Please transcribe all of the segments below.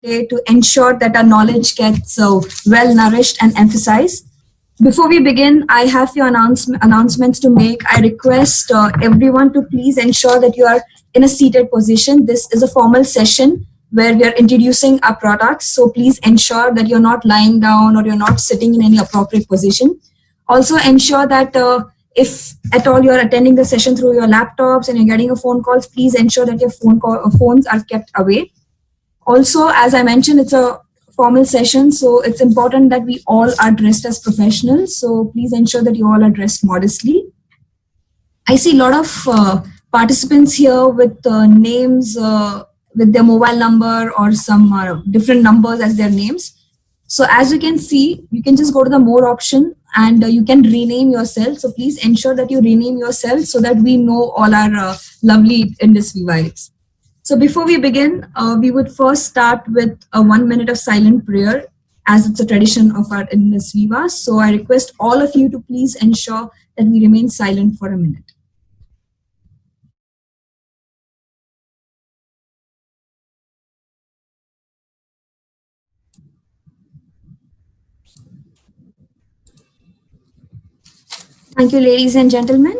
to ensure that our knowledge gets well nourished and emphasized. Before we begin, I have few announcements to make. I request everyone to please ensure that you are in a seated position. This is a formal session where we are introducing our products. So please ensure that you're not lying down or you're not sitting in any appropriate position. Also ensure that if at all you're attending the session through your laptops and you're getting a phone calls, please ensure that your phones are kept away. Also, as I mentioned, it's a formal session, so it's important that we all are dressed as professionals. So please ensure that you all are dressed modestly. I see a lot of participants here with names, with their mobile number or some different numbers as their names. So as you can see, you can just go to the more option and you can rename yourself. So please ensure that you rename yourself so that we know all our lovely Indus Vivites. So before we begin, we would first start with a 1 minute of silent prayer as it's a tradition of our Indus Viva. So I request all of you to please ensure that we remain silent for a minute. Thank you, ladies and gentlemen.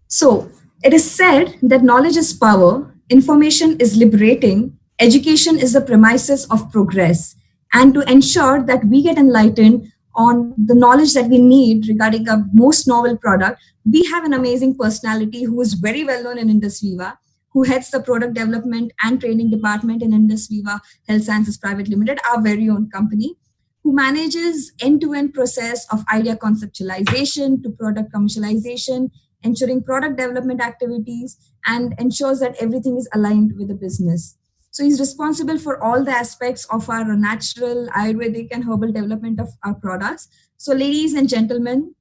So, it is said that knowledge is power, information is liberating, education is the premises of progress. And to ensure that we get enlightened on the knowledge that we need regarding a most novel product, we have an amazing personality who is very well known in Indus Viva, who heads the product development and training department in Indus Viva Health Sciences Private Limited, our very own company, who manages end-to-end process of idea conceptualization to product commercialization, ensuring product development activities, and ensures that everything is aligned with the business. So he's responsible for all the aspects of our natural, Ayurvedic, and herbal development of our products. So, ladies and gentlemen,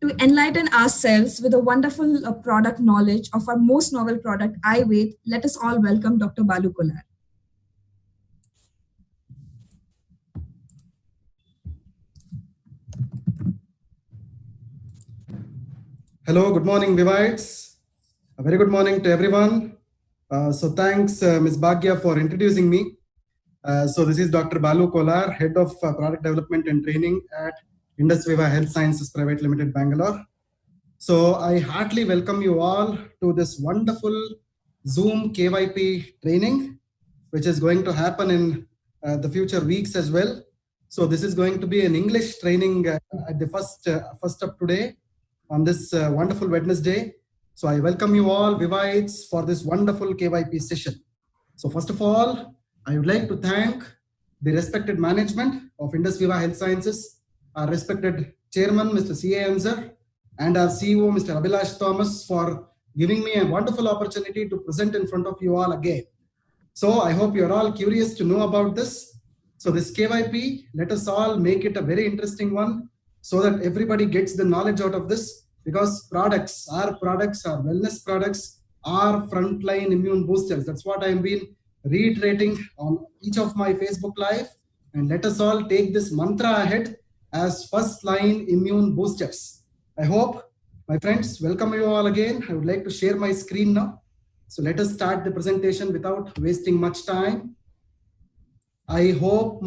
to enlighten ourselves with a wonderful product knowledge of our most novel product, iWait, let us all welcome Dr. Balu Kolar. Hello, good morning, Vivites. A very good morning to everyone. So thanks, Ms. Bhagya, for introducing me. So this is Dr. Balu Kolar, Head of Product Development and Training at Indus Viva Health Sciences Private Limited, Bangalore. So I heartily welcome you all to this wonderful Zoom KYP training, which is going to happen in the future weeks as well. So this is going to be an English training at the first of today on this wonderful Wednesday. So I welcome you all, Vivites, for this wonderful KYP session. So first of all, I would like to thank the respected management of Indus Viva Health Sciences, our respected chairman, Mr. C.A. Anzar, and our CEO, Mr. Abhilash Thomas, for giving me a wonderful opportunity to present in front of you all again. So I hope you're all curious to know about this. So this KYP, let us all make it a very interesting one so that everybody gets the knowledge out of this, because our wellness products are frontline immune boosters. That's what I've been reiterating on each of my Facebook Live. And let us all take this mantra ahead as first line immune boosters. I hope, my friends, welcome you all again. I would like to share my screen now. So let us start the presentation without wasting much time. I hope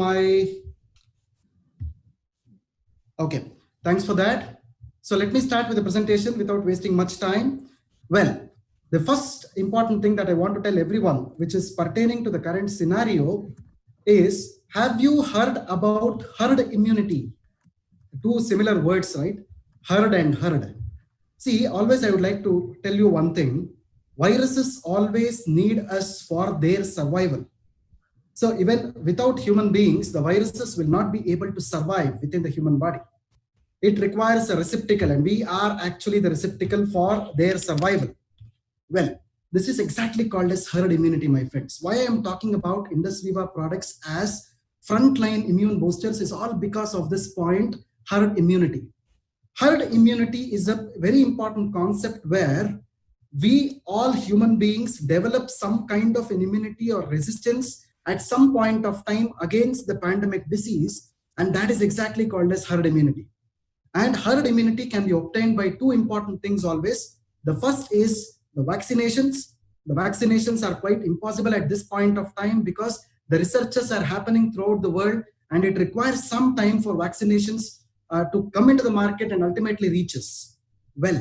okay, thanks for that. So let me start with the presentation without wasting much time. Well, the first important thing that I want to tell everyone, which is pertaining to the current scenario, is, have you heard about herd immunity? Two similar words, right? Herd and herd. See, always I would like to tell you one thing. Viruses always need us for their survival. So even without human beings, the viruses will not be able to survive within the human body. It requires a receptacle, and we are actually the receptacle for their survival. Well, this is exactly called as herd immunity, my friends. Why I am talking about Indus Viva products as frontline immune boosters is all because of this point, herd immunity. Herd immunity is a very important concept where we all human beings develop some kind of an immunity or resistance at some point of time against the pandemic disease, and that is exactly called as herd immunity. And herd immunity can be obtained by two important things always. The first is the vaccinations. The vaccinations are quite impossible at this point of time because The researches are happening throughout the world, and it requires some time for vaccinations to come into the market and ultimately reach us. Well,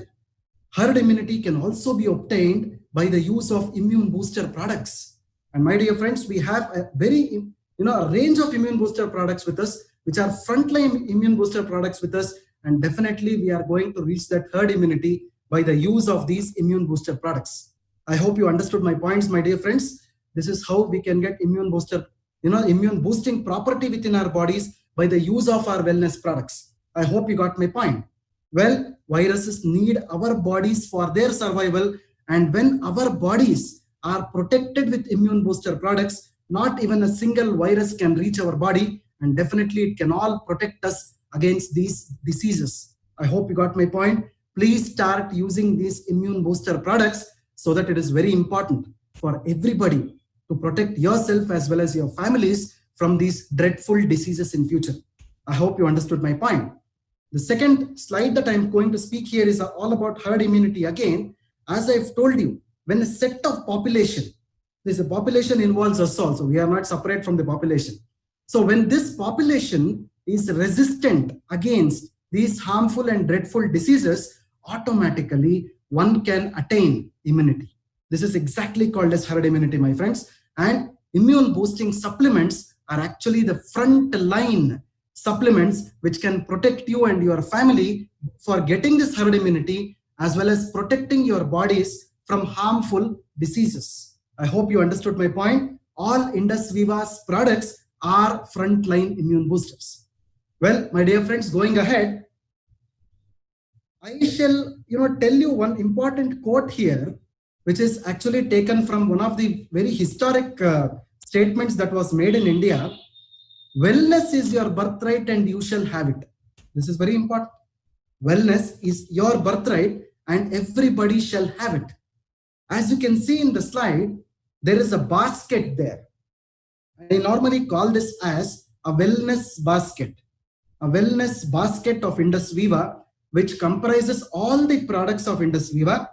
herd immunity can also be obtained by the use of immune booster products. And my dear friends, we have a very, a range of immune booster products with us, which are frontline immune booster products with us. And definitely we are going to reach that herd immunity by the use of these immune booster products. I hope you understood my points, my dear friends. This is how we can get immune booster, immune boosting property within our bodies by the use of our wellness products. I hope you got my point. Well, viruses need our bodies for their survival, and when our bodies are protected with immune booster products, not even a single virus can reach our body, and definitely it can all protect us against these diseases. I hope you got my point. Please start using these immune booster products, so that it is very important for everybody to protect yourself as well as your families from these dreadful diseases in future. I hope you understood my point. The second slide that I'm going to speak here is all about herd immunity again. As I've told you, when a set of population, there's a population involves us also, we are not separate from the population. So when this population is resistant against these harmful and dreadful diseases, automatically one can attain immunity. This is exactly called as herd immunity, my friends. And immune boosting supplements are actually the front line supplements which can protect you and your family for getting this herd immunity, as well as protecting your bodies from harmful diseases. I hope you understood my point. All Indus Viva's products are frontline immune boosters. Well, my dear friends, going ahead, I shall tell you one important quote here, which is actually taken from one of the very historic statements that was made in India. Wellness is your birthright and you shall have it. This is very important. Wellness is your birthright and everybody shall have it. As you can see in the slide, there is a basket there. I normally call this as a wellness basket. A wellness basket of Indus Viva, which comprises all the products of Indus Viva: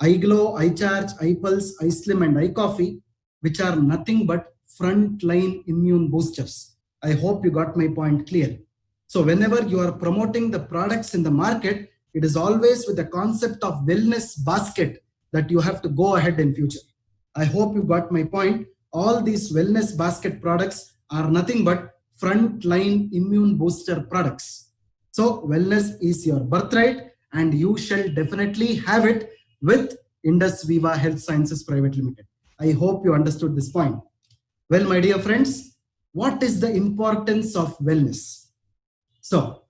iGlow, iCharge, iPulse, iSlim and iCoffee, which are nothing but frontline immune boosters. I hope you got my point clear. So whenever you are promoting the products in the market, it is always with the concept of wellness basket that you have to go ahead in future. I hope you got my point. All these wellness basket products are nothing but frontline immune booster products. So wellness is your birthright and you shall definitely have it with Indus Viva Health Sciences Private Limited. I hope you understood this point. Well, my dear friends, what is the importance of wellness? So,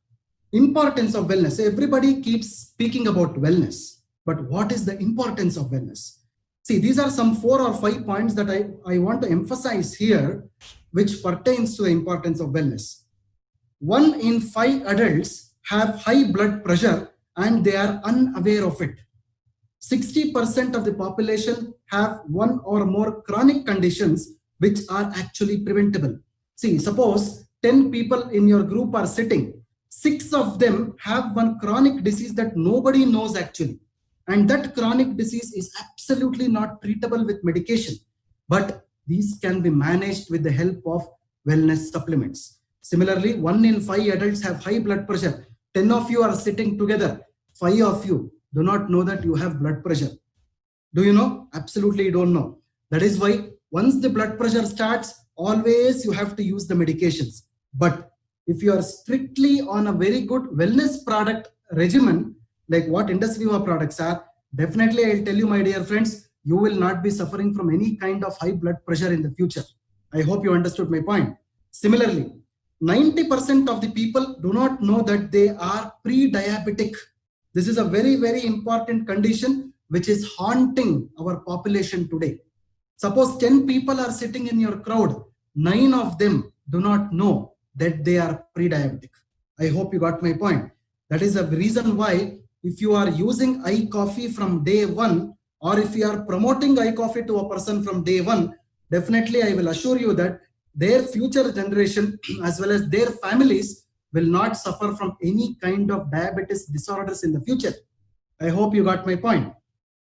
importance of wellness. Everybody keeps speaking about wellness, but what is the importance of wellness? See, these are some 4 or 5 points that I want to emphasize here, which pertains to the importance of wellness. 1 in 5 adults have high blood pressure and they are unaware of it. 60% of the population have 1 or more chronic conditions which are actually preventable. See, suppose 10 people in your group are sitting, 6 of them have one chronic disease that nobody knows actually. And that chronic disease is absolutely not treatable with medication. But these can be managed with the help of wellness supplements. Similarly, 1 in 5 adults have high blood pressure. 10 of you are sitting together. 5 of you do not know that you have blood pressure. Do you know? Absolutely you don't know. That is why once the blood pressure starts, always you have to use the medications. But if you are strictly on a very good wellness product regimen, like what Indus Viva products are, definitely I'll tell you, my dear friends, you will not be suffering from any kind of high blood pressure in the future. I hope you understood my point. Similarly, 90% of the people do not know that they are pre-diabetic. This is a very, very important condition which is haunting our population today. Suppose 10 people are sitting in your crowd, 9 of them do not know that they are pre-diabetic. I hope you got my point. That is the reason why if you are using iCoffee from day 1, or if you are promoting iCoffee to a person from day 1, definitely I will assure you that their future generation as well as their families will not suffer from any kind of diabetes disorders in the future. I hope you got my point.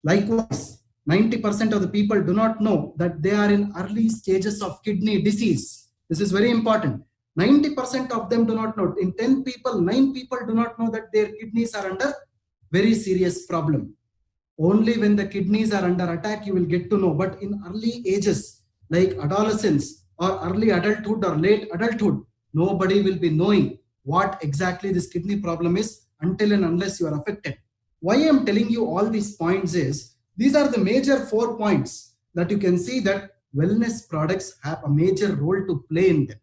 Likewise, 90% of the people do not know that they are in early stages of kidney disease. This is very important. 90% of them do not know. In 10 people, 9 people do not know that their kidneys are under very serious problem. Only when the kidneys are under attack, you will get to know. But in early ages, like adolescence or early adulthood or late adulthood, nobody will be knowing what exactly this kidney problem is until and unless you are affected. Why I am telling you all these points is, these are the major 4 points that you can see that wellness products have a major role to play in them.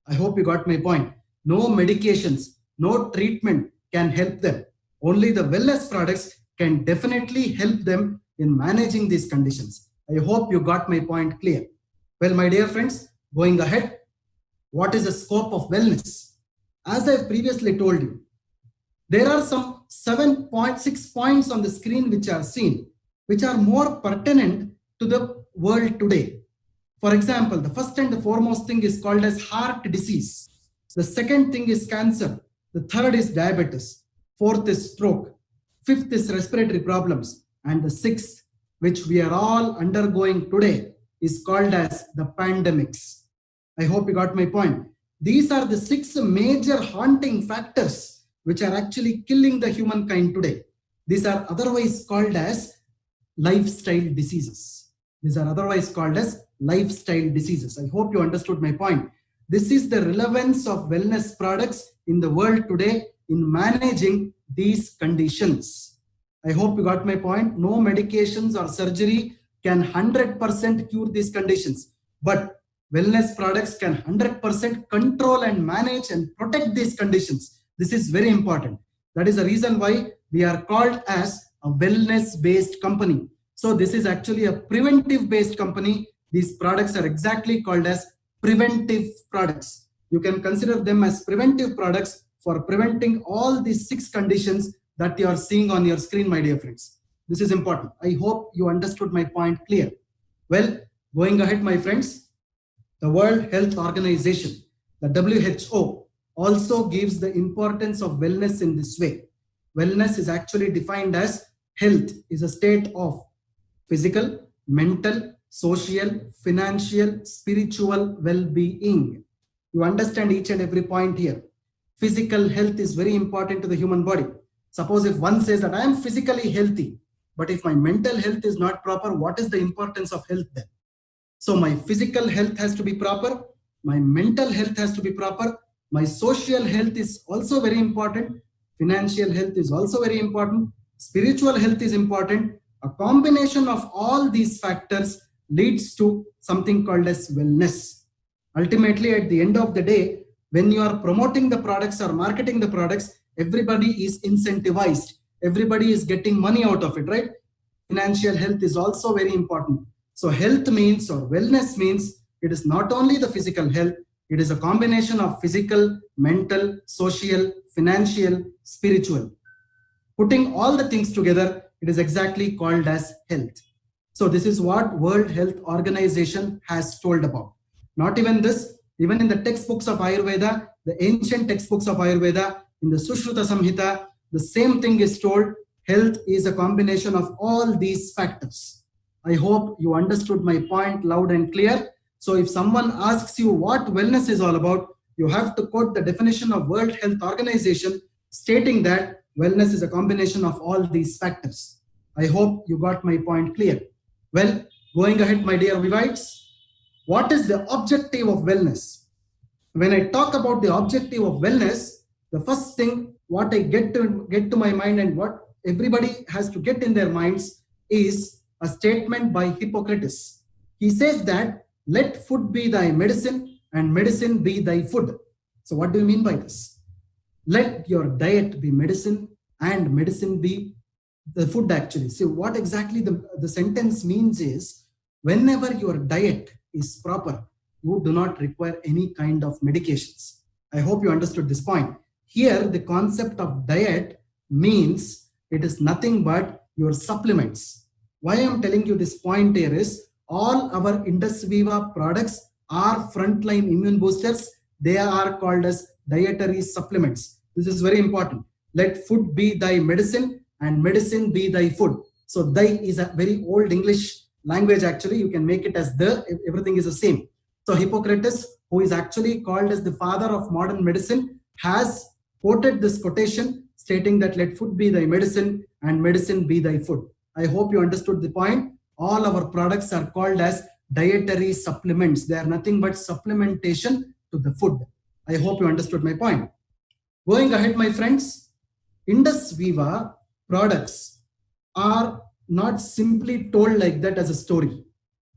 I hope you got my point. No medications, no treatment can help them. Only the wellness products can definitely help them in managing these conditions. I hope you got my point clear. Well, my dear friends, going ahead, what is the scope of wellness? As I previously told you, there are some 7.6 points on the screen which are seen, which are more pertinent to the world today. For example, the first and the foremost thing is called as heart disease. The second thing is cancer. The third is diabetes. Fourth is stroke. Fifth is respiratory problems. And the sixth, which we are all undergoing today, is called as the pandemics. I hope you got my point. These are the 6 major haunting factors which are actually killing the humankind today. These are otherwise called as lifestyle diseases. These are otherwise called as lifestyle diseases. I hope you understood my point. This is the relevance of wellness products in the world today in managing these conditions. I hope you got my point. No medications or surgery can 100% cure these conditions, but wellness products can 100% control and manage and protect these conditions. This is very important. That is the reason why we are called as a wellness-based company. So this is actually a preventive-based company. These products are exactly called as preventive products. You can consider them as preventive products for preventing all these 6 conditions that you are seeing on your screen, my dear friends. This is important. I hope you understood my point clear. Well, going ahead, my friends, the World Health Organization, the WHO, also gives the importance of wellness in this way. Wellness is actually defined as health is a state of physical, mental, social, financial, spiritual well-being. You understand each and every point here. Physical health is very important to the human body. Suppose if one says that I am physically healthy, but if my mental health is not proper, what is the importance of health then? So my physical health has to be proper, my mental health has to be proper, my social health is also very important, financial health is also very important, spiritual health is important. A combination of all these factors leads to something called as wellness. Ultimately, at the end of the day, when you are promoting the products or marketing the products, everybody is incentivized. Everybody is getting money out of it, right? Financial health is also very important. So health means, or wellness means, it is not only the physical health, it is a combination of physical, mental, social, financial, spiritual. Putting all the things together, it is exactly called as health. So this is what World Health Organization has told about. Not even this, even in the textbooks of Ayurveda, the ancient textbooks of Ayurveda, in the Sushruta Samhita, the same thing is told. Health is a combination of all these factors. I hope you understood my point loud and clear. So if someone asks you what wellness is all about, you have to quote the definition of World Health Organization stating that wellness is a combination of all these factors. I hope you got my point clear. Well, going ahead, my dear Vivites, what is the objective of wellness? When I talk about the objective of wellness, the first thing what I get to my mind and what everybody has to get in their minds is a statement by Hippocrates. He says that let food be thy medicine and medicine be thy food. So what do you mean by this? Let your diet be medicine and medicine be the food actually. So what exactly the sentence means is whenever your diet is proper, you do not require any kind of medications. I hope you understood this point. Here, the concept of diet means it is nothing but your supplements. Why I am telling you this point here is all our Indus Viva products are frontline immune boosters. They are called as dietary supplements. This is very important. Let food be thy medicine and medicine be thy food. So thy is a very old English language. Actually, you can make it as the, everything is the same. So Hippocrates, who is actually called as the father of modern medicine, has quoted this quotation stating that let food be thy medicine and medicine be thy food. I hope you understood the point. All our products are called as dietary supplements. They are nothing but supplementation to the food. I hope you understood my point. Going ahead, my friends, Indus Viva products are not simply told like that as a story.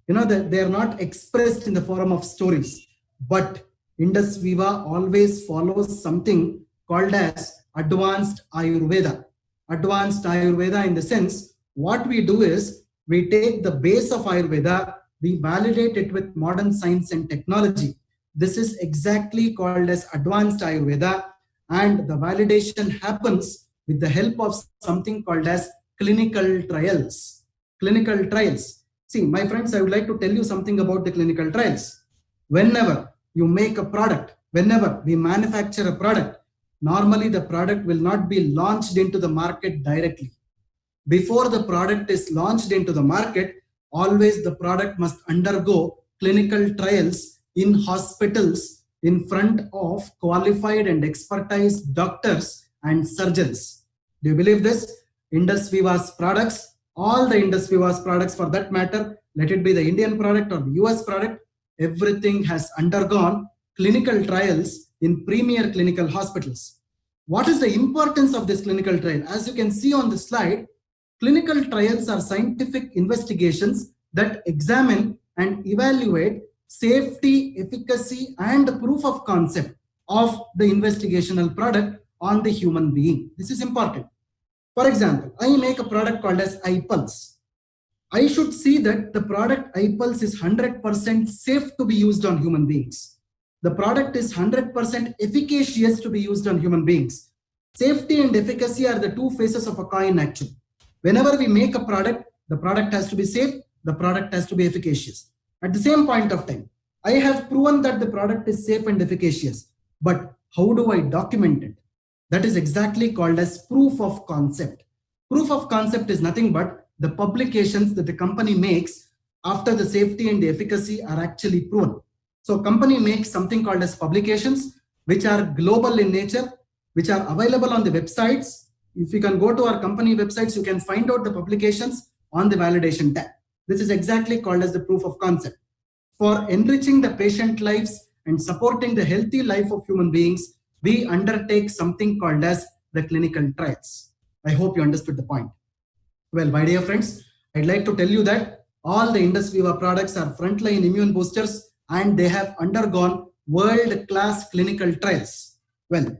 You know, that they are not expressed in the form of stories, but Indus Viva always follows something called as advanced Ayurveda. Advanced Ayurveda in the sense, what we do is we take the base of Ayurveda, we validate it with modern science and technology. This is exactly called as advanced Ayurveda, and the validation happens with the help of something called as clinical trials. Clinical trials. See, my friends, I would like to tell you something about the clinical trials. Whenever you make a product, whenever we manufacture a product, normally the product will not be launched into the market directly. Before the product is launched into the market, always the product must undergo clinical trials in hospitals in front of qualified and expertise doctors and surgeons. Do you believe this? Indus Viva's products, all the Indus Viva's products for that matter, let it be the Indian product or the US product, everything has undergone clinical trials in premier clinical hospitals. What is the importance of this clinical trial? As you can see on the slide, clinical trials are scientific investigations that examine and evaluate safety, efficacy, and proof of concept of the investigational product on the human being. This is important. For example, I make a product called as iPulse. I should see that the product iPulse is 100% safe to be used on human beings. The product is 100% efficacious to be used on human beings. Safety and efficacy are the two faces of a coin actually. Whenever we make a product, the product has to be safe, the product has to be efficacious. At the same point of time, I have proven that the product is safe and efficacious, but how do I document it? That is exactly called as proof of concept. Proof of concept is nothing but the publications that the company makes after the safety and the efficacy are actually proven. So company makes something called as publications, which are global in nature, which are available on the websites. If you can go to our company websites, you can find out the publications on the validation tab. This is exactly called as the proof of concept. For enriching the patient lives and supporting the healthy life of human beings, we undertake something called as the clinical trials. I hope you understood the point. Well, my dear friends, I'd like to tell you that all the Indus Viva products are frontline immune boosters and they have undergone world-class clinical trials. Well,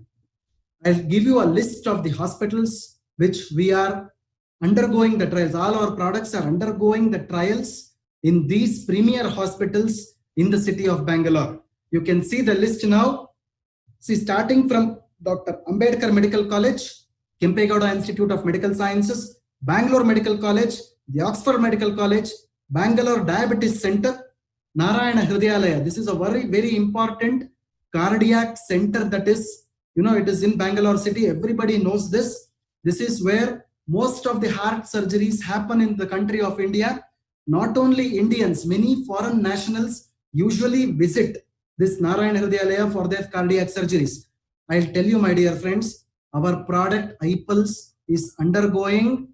I'll give you a list of the hospitals which we are undergoing the trials. All our products are undergoing the trials in these premier hospitals in the city of Bangalore. You can see the list now. See, starting from Dr. Ambedkar Medical College, Kempegowda Institute of Medical Sciences, Bangalore Medical College, the Oxford Medical College, Bangalore Diabetes Center, Narayana Hridayalaya. This is a very, very important cardiac center that is, it is in Bangalore city. Everybody knows this. This is where most of the heart surgeries happen in the country of India. Not only Indians, many foreign nationals usually visit this Narayana Hridayalaya for their cardiac surgeries. I'll tell you, my dear friends, our product iPulse is undergoing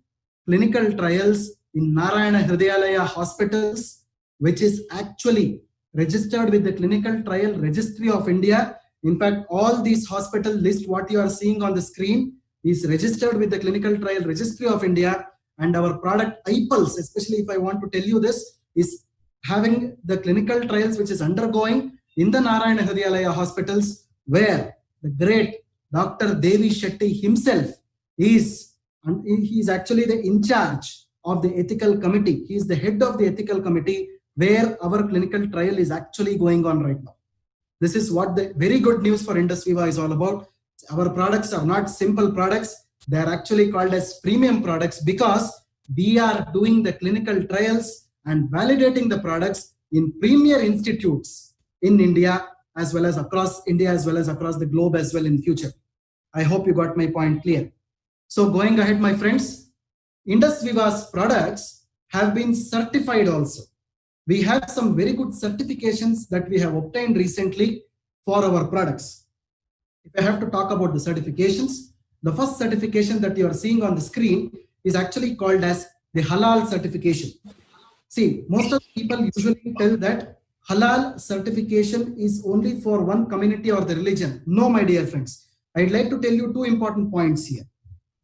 clinical trials in Narayana Hridayalaya hospitals, which is actually registered with the Clinical Trial Registry of India. In fact, all these hospital list, what you are seeing on the screen, is registered with the Clinical Trial Registry of India, and our product iPulse, especially if I want to tell you this, is having the clinical trials which is undergoing in the Narayana Hridayalaya hospitals, where the great Dr. Devi Shetty himself is, and he is actually the in charge of the ethical committee. He is the head of the ethical committee where our clinical trial is actually going on right now. This is what the very good news for Indus Viva is all about. Our products are not simple products. They are actually called as premium products because we are doing the clinical trials and validating the products in premier institutes in India as well as across India as well as across the globe as well in future. I hope you got my point clear. So going ahead, my friends, Indus Viva's products have been certified also. We have some very good certifications that we have obtained recently for our products. If I have to talk about the certifications, the first certification that you are seeing on the screen is actually called as the Halal certification. See, most of the people usually tell that Halal certification is only for one community or the religion. No, my dear friends. I'd like to tell you two important points here.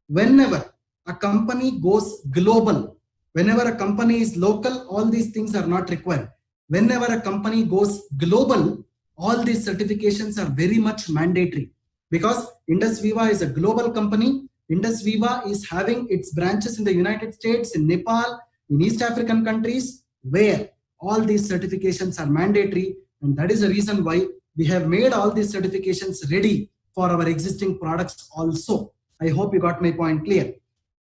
Whenever a company goes global, whenever a company is local, all these things are not required. Whenever a company goes global, all these certifications are very much mandatory, because Indus Viva is a global company. Indus Viva is having its branches in the United States, in Nepal, in East African countries, where all these certifications are mandatory. And that is the reason why we have made all these certifications ready for our existing products also. I hope you got my point clear.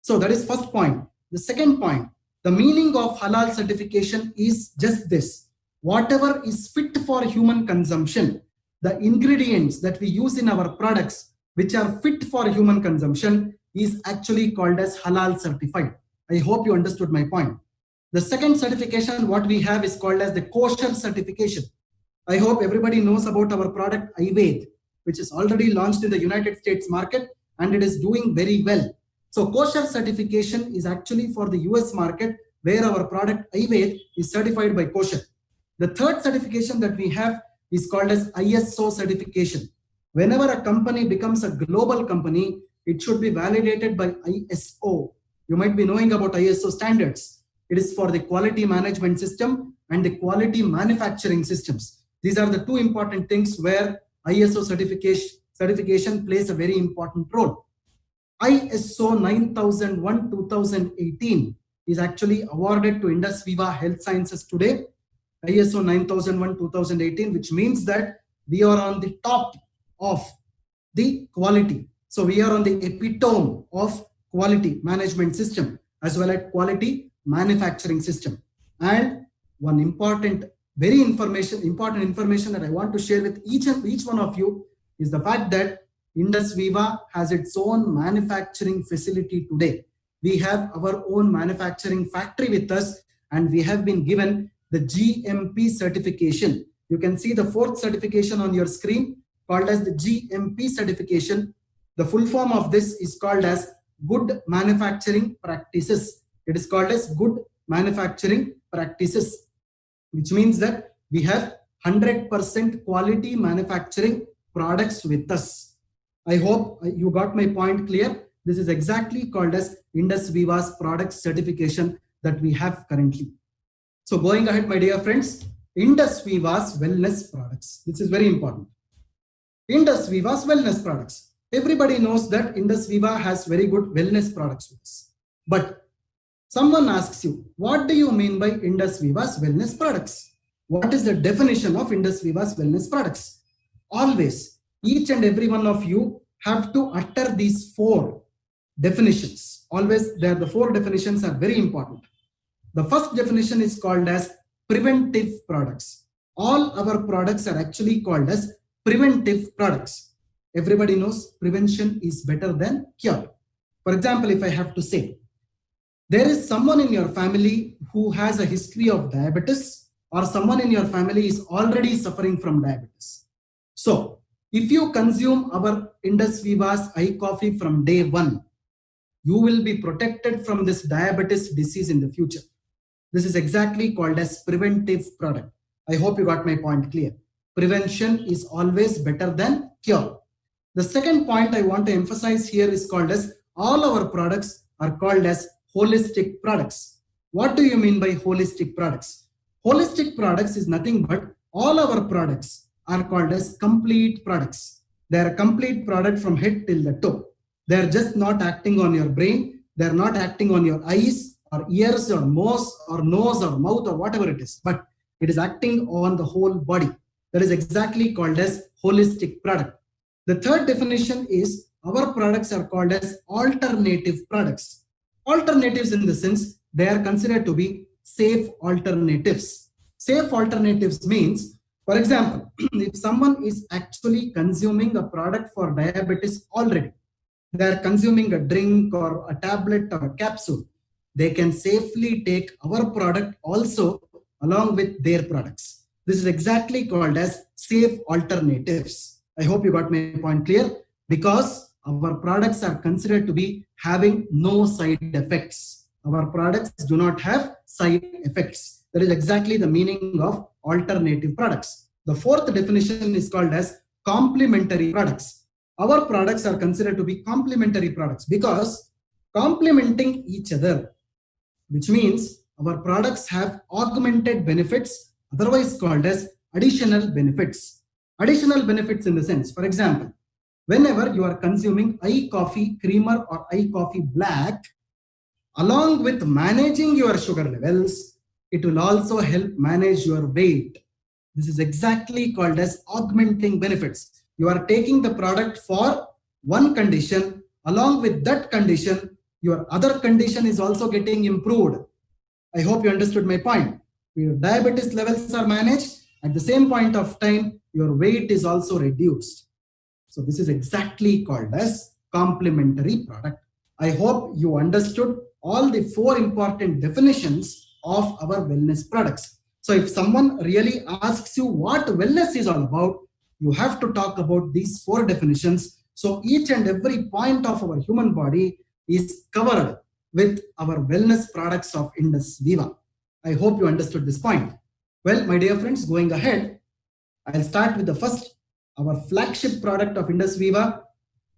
So that is first point. The second point, the meaning of Halal certification is just this: whatever is fit for human consumption, the ingredients that we use in our products which are fit for human consumption is actually called as Halal certified. I hope you understood my point. The second certification what we have is called as the kosher certification. I hope everybody knows about our product Ayurved, which is already launched in the United States market and it is doing very well. So kosher certification is actually for the US market, where our product Ayurved is certified by kosher. The third certification that we have is called as ISO certification. Whenever a company becomes a global company, it should be validated by ISO. You might be knowing about ISO standards. It is for the quality management system and the quality manufacturing systems. These are the two important things where ISO certification plays a very important role. ISO 9001-2018 is actually awarded to Indus Viva Health Sciences today. ISO 9001-2018, which means that we are on the top of the quality. So we are on the epitome of quality management system as well as quality manufacturing system. And one important information that I want to share with each one of you is the fact that Indus Viva has its own manufacturing facility today. We have our own manufacturing factory with us, and we have been given the GMP certification. You can see the fourth certification on your screen called as the GMP certification. The full form of this is called as Good Manufacturing Practices. It is called as Good Manufacturing Practices, which means that we have 100% quality manufacturing products with us. I hope you got my point clear. This is exactly called as Indus Viva's product certification that we have currently. So going ahead, my dear friends, Indus Viva's wellness products. This is very important. Indus Viva's wellness products. Everybody knows that Indus Viva has very good wellness products with us. But someone asks you, what do you mean by Indus Viva's wellness products? What is the definition of Indus Viva's wellness products? Always, each and every one of you have to utter these four definitions. Always, the four definitions are very important. The first definition is called as preventive products. All our products are actually called as preventive products. Everybody knows prevention is better than cure. For example, if I have to say, there is someone in your family who has a history of diabetes, or someone in your family is already suffering from diabetes. So, if you consume our Indus Viva's iCoffee from day one, you will be protected from this diabetes disease in the future. This is exactly called as preventive product. I hope you got my point clear. Prevention is always better than cure. The second point I want to emphasize here is called as all our products are called as holistic products. What do you mean by holistic products? Holistic products is nothing but all our products are called as complete products. They are a complete product from head till the toe. They are just not acting on your brain. They are not acting on your eyes or ears or nose or mouth or whatever it is, but it is acting on the whole body. That is exactly called as holistic product. The third definition is our products are called as alternative products. Alternatives in the sense they are considered to be safe alternatives. Safe alternatives means, for example, if someone is actually consuming a product for diabetes already, they are consuming a drink or a tablet or a capsule, they can safely take our product also along with their products. This is exactly called as safe alternatives. I hope you got my point clear, because our products are considered to be having no side effects. Our products do not have side effects. That is exactly the meaning of alternative products. The fourth definition is called as complementary products. Our products are considered to be complementary products because complementing each other, which means our products have augmented benefits, otherwise called as additional benefits. Additional benefits in the sense, for example, whenever you are consuming iCoffee Creamer or iCoffee Black, along with managing your sugar levels, it will also help manage your weight. This is exactly called as augmenting benefits. You are taking the product for one condition, along with that condition, your other condition is also getting improved. I hope you understood my point. Your diabetes levels are managed. At the same point of time, your weight is also reduced. So this is exactly called as complementary product. I hope you understood all the four important definitions of our wellness products. So if someone really asks you what wellness is all about, you have to talk about these four definitions. So each and every point of our human body is covered with our wellness products of Indus Viva. I hope you understood this point. Well, my dear friends, going ahead, I'll start with the first, our flagship product of Indus Viva,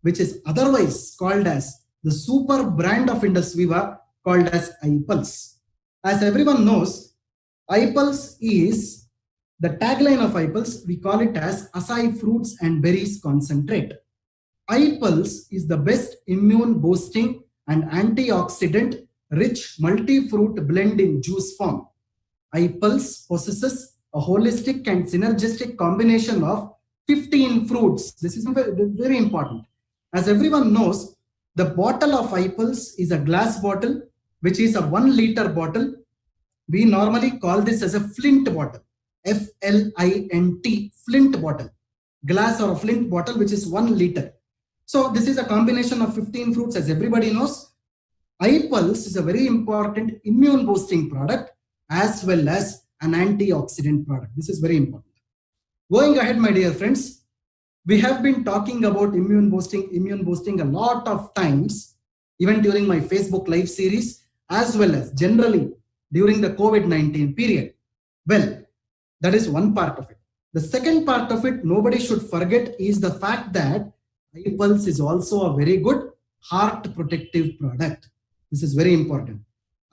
which is otherwise called as the super brand of Indus Viva, called as iPulse. As everyone knows, iPulse is the tagline of iPulse. We call it as acai fruits and berries concentrate. iPulse is the best immune boosting and antioxidant rich multi-fruit blend in juice form. iPulse possesses a holistic and synergistic combination of 15 fruits. This is very important. As everyone knows, the bottle of iPulse is a glass bottle, which is a 1 liter bottle. We normally call this as a flint bottle, F-L-I-N-T, flint bottle, glass or a flint bottle, which is 1 liter. So this is a combination of 15 fruits, as everybody knows. iPulse is a very important immune boosting product as well as an antioxidant product. This is very important. Going ahead, my dear friends, we have been talking about immune boosting a lot of times, even during my Facebook live series, as well as generally during the COVID-19 period. Well, that is one part of it. The second part of it, nobody should forget, is the fact that iPulse is also a very good heart protective product. This is very important.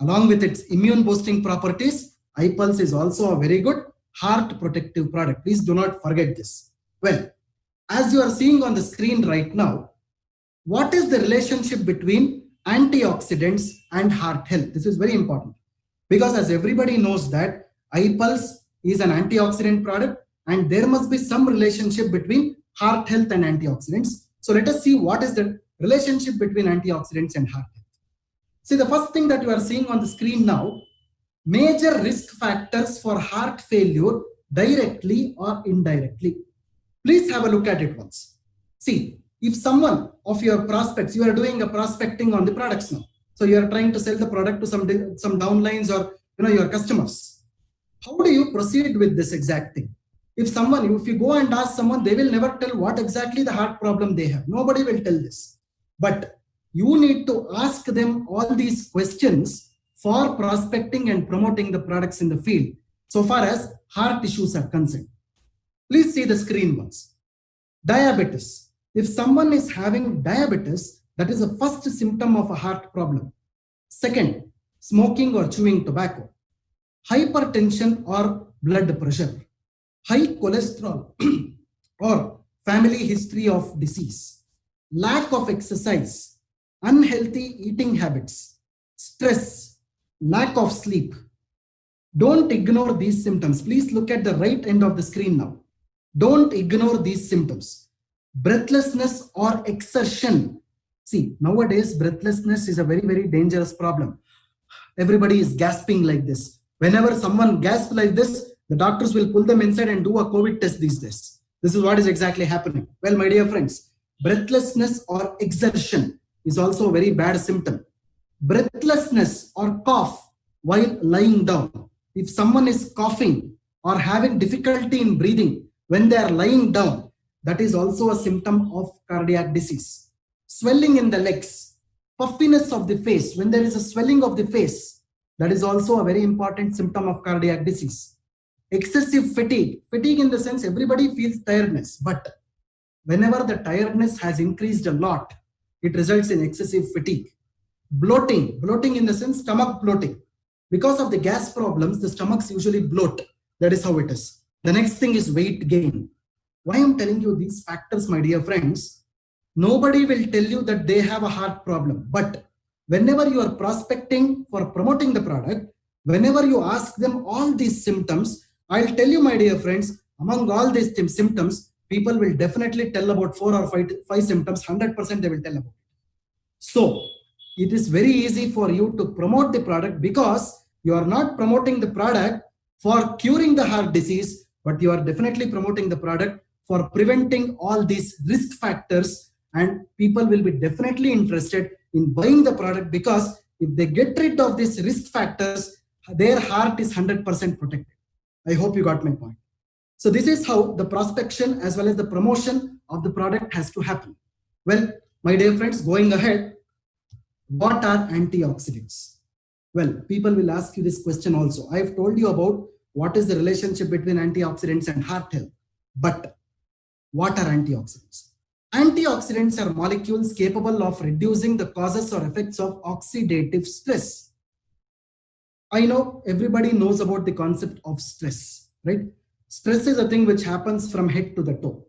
Along with its immune boosting properties, iPulse is also a very good heart protective product. Please do not forget this. Well, as you are seeing on the screen right now, what is the relationship between antioxidants and heart health? This is very important because as everybody knows that iPulse is an antioxidant product and there must be some relationship between heart health and antioxidants. So let us see what is the relationship between antioxidants and heart health. See, the first thing that you are seeing on the screen now, major risk factors for heart failure directly or indirectly. Please have a look at it once. See, if someone of your prospects, you are doing a prospecting on the products now. So you are trying to sell the product to some downlines or your customers. How do you proceed with this exact thing? If you go and ask someone, they will never tell what exactly the heart problem they have. Nobody will tell this. But you need to ask them all these questions for prospecting and promoting the products in the field, so far as heart issues are concerned. Please see the screen once. Diabetes. If someone is having diabetes, that is the first symptom of a heart problem. Second, smoking or chewing tobacco. Hypertension or blood pressure. High cholesterol or family history of disease. Lack of exercise. Unhealthy eating habits. Stress. Lack of sleep. Don't ignore these symptoms. Please look at the right end of the screen now. Don't ignore these symptoms. Breathlessness or exertion. See, nowadays breathlessness is a very, very dangerous problem. Everybody is gasping like this. Whenever someone gasps like this, the doctors will pull them inside and do a COVID test these days. This is what is exactly happening. Well, my dear friends, breathlessness or exertion is also a very bad symptom. breathlessness or cough while lying down. If someone is coughing or having difficulty in breathing when they are lying down, that is also a symptom of cardiac disease. Swelling in the legs, puffiness of the face, when there is a swelling of the face, that is also a very important symptom of cardiac disease. Excessive fatigue, fatigue in the sense everybody feels tiredness, but whenever the tiredness has increased a lot, it results in excessive fatigue. Bloating, bloating in the sense stomach bloating. Because of the gas problems, the stomachs usually bloat. That is how it is. The next thing is weight gain. Why I'm telling you these factors, my dear friends, nobody will tell you that they have a heart problem. But whenever you are prospecting for promoting the product, whenever you ask them all these symptoms, I'll tell you, my dear friends, among all these symptoms, people will definitely tell about 4 or 5 symptoms, 100% they will tell about it. So it is very easy for you to promote the product because you are not promoting the product for curing the heart disease, but you are definitely promoting the product for preventing all these risk factors, and people will be definitely interested in buying the product because if they get rid of these risk factors, their heart is 100% protected. I hope you got my point. So this is how the prospection as well as the promotion of the product has to happen. Well, my dear friends, going ahead, what are antioxidants? Well, people will ask you this question also. I have told you about what is the relationship between antioxidants and heart health. But what are antioxidants? Antioxidants are molecules capable of reducing the causes or effects of oxidative stress. I know everybody knows about the concept of stress, right? Stress is a thing which happens from head to the toe.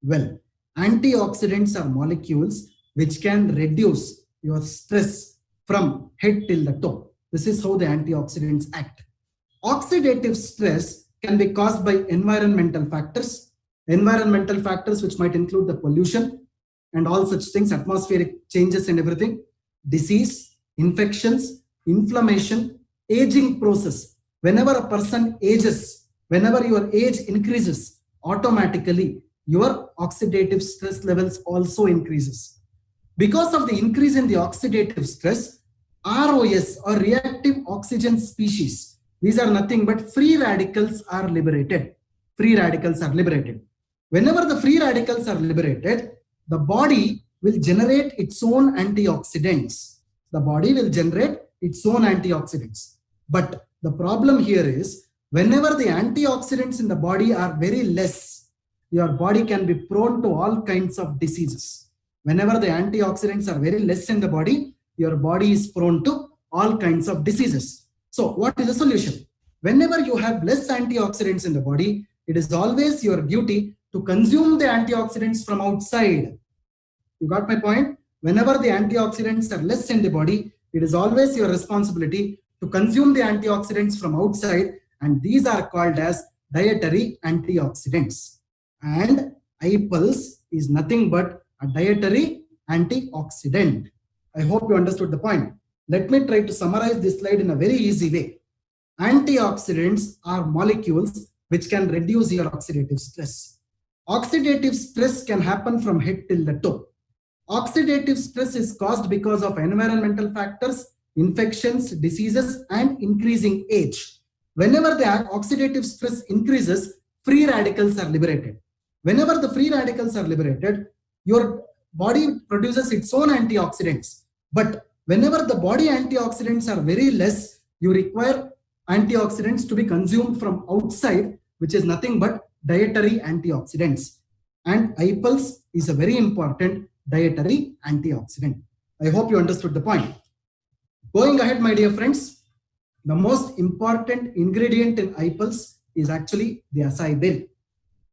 Well, antioxidants are molecules which can reduce your stress from head till the toe. This is how the antioxidants act. Oxidative stress can be caused by environmental factors which might include the pollution and all such things, atmospheric changes and everything, disease, infections, inflammation, aging process. Whenever a person ages, whenever your age increases, automatically your oxidative stress levels also increases. Because of the increase in the oxidative stress, ROS or reactive oxygen species, these are nothing but free radicals are liberated. Free radicals are liberated. Whenever the free radicals are liberated, the body will generate its own antioxidants. The body will generate its own antioxidants. But the problem here is, whenever the antioxidants in the body are very less, your body can be prone to all kinds of diseases. Whenever the antioxidants are very less in the body, your body is prone to all kinds of diseases. So what is the solution? Whenever you have less antioxidants in the body, it is always your duty to consume the antioxidants from outside. You got my point? Whenever the antioxidants are less in the body, it is always your responsibility to consume the antioxidants from outside, and these are called as dietary antioxidants. And iPulse is nothing but a dietary antioxidant. I hope you understood the point. Let me try to summarize this slide in a very easy way. Antioxidants are molecules which can reduce your oxidative stress. Oxidative stress can happen from head till the toe. Oxidative stress is caused because of environmental factors, infections, diseases, and increasing age. Whenever the oxidative stress increases, free radicals are liberated. Whenever the free radicals are liberated, your body produces its own antioxidants. But whenever the body antioxidants are very less, you require antioxidants to be consumed from outside, which is nothing but dietary antioxidants. And iPulse is a very important dietary antioxidant. I hope you understood the point. Going ahead, my dear friends, the most important ingredient in iPulse is actually the acai berry.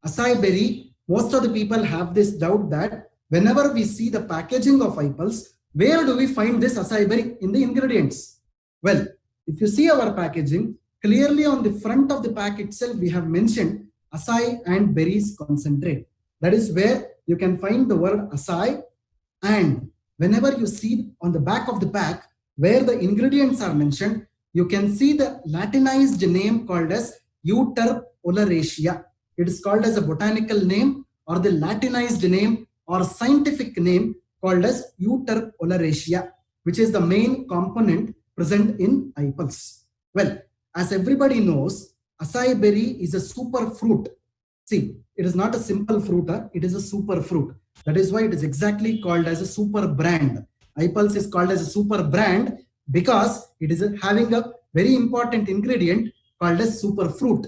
Acai berry, most of the people have this doubt that whenever we see the packaging of iPulse, where do we find this acai berry in the ingredients? Well, if you see our packaging, clearly on the front of the pack itself, we have mentioned acai and berries concentrate. That is where you can find the word acai, and whenever you see on the back of the pack where the ingredients are mentioned, you can see the Latinized name called as Euterpe oleracea. It is called as a botanical name, or the Latinized name or scientific name called as Euterpe oleracea. which is the main component present in apples. Well, as everybody knows, acai berry is a super fruit. See, it is not a simple fruit, it is a super fruit. That is why it is exactly called as a super brand. Apples is called as a super brand because it is having a very important ingredient called as super fruit.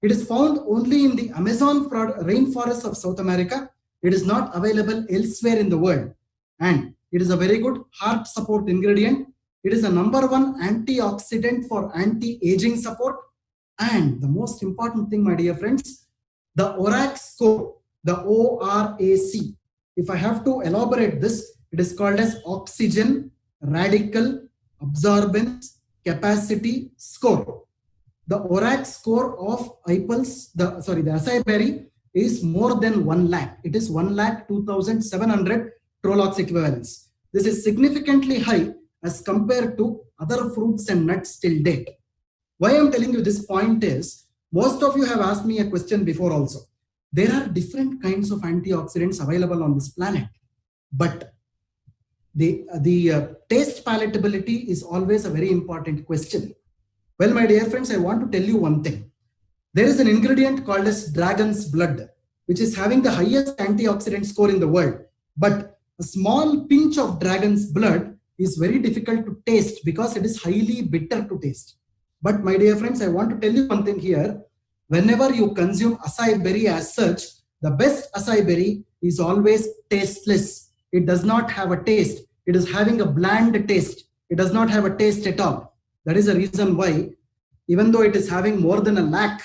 It is found only in the Amazon rainforest of South America. It is not available elsewhere in the world. And it is a very good heart support ingredient. It is a #1 antioxidant for anti-aging support. And the most important thing, my dear friends, the ORAC score, the ORAC. If I have to elaborate this, it is called as oxygen radical absorbance capacity score. The ORAC score of apples, the acai berry is more than 1 lakh. It is 1,02,700 Trolox equivalents. This is significantly high as compared to other fruits and nuts till date. Why I'm telling you this point is, most of you have asked me a question before also. There are different kinds of antioxidants available on this planet, but the taste palatability is always a very important question. Well, my dear friends, I want to tell you one thing. There is an ingredient called as dragon's blood, which is having the highest antioxidant score in the world. But a small pinch of dragon's blood is very difficult to taste because it is highly bitter to taste. But my dear friends, I want to tell you one thing here. Whenever you consume acai berry as such, the best acai berry is always tasteless. It does not have a taste. It is having a bland taste. It does not have a taste at all. That is the reason why, even though it is having more than 1 lakh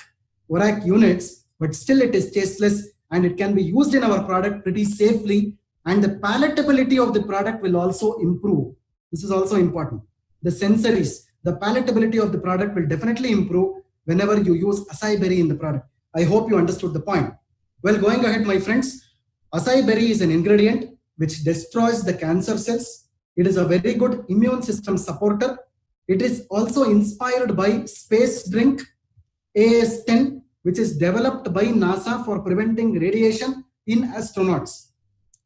ORAC units, but still it is tasteless and it can be used in our product pretty safely, and the palatability of the product will also improve. This is also important. The sensories, the palatability of the product will definitely improve whenever you use acai berry in the product. I hope you understood the point. Well, going ahead, my friends, acai berry is an ingredient which destroys the cancer cells. It is a very good immune system supporter. It is also inspired by space drink AS10, which is developed by NASA for preventing radiation in astronauts.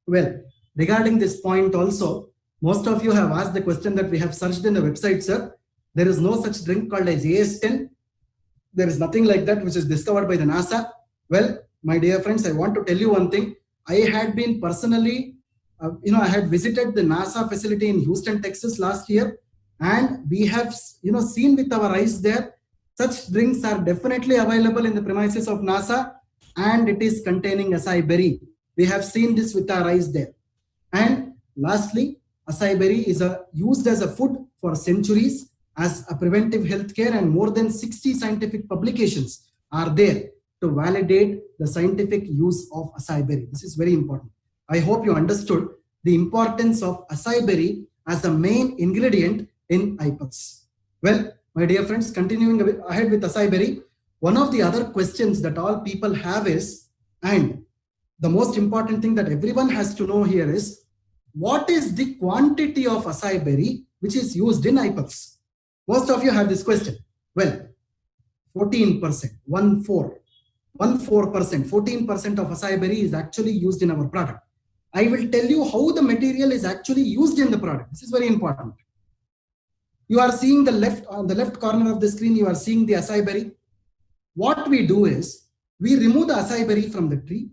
Well, regarding this point also, most of you have asked the question that we have searched in the website, sir. There is no such drink called as AS10. There is nothing like that which is discovered by the NASA. Well, my dear friends, I want to tell you one thing. I had been personally, I had visited the NASA facility in Houston, Texas last year, and we have, seen with our eyes there. Such drinks are definitely available in the premises of NASA, and it is containing acai berry. We have seen this with our eyes there. And lastly, acai berry is used as a food for centuries as a preventive health care, and more than 60 scientific publications are there to validate the scientific use of acai berry. This is very important. I hope you understood the importance of acai berry as a main ingredient in apples. Well, my dear friends, continuing ahead with acai berry, one of the other questions that all people have is, and the most important thing that everyone has to know here is, what is the quantity of acai berry which is used in apples? Most of you have this question. Well, 14%, 14%, 14% of acai berry is actually used in our product. I will tell you how the material is actually used in the product. This is very important. You are seeing on the left corner of the screen, you are seeing the acai berry. What we do is, we remove the acai berry from the tree.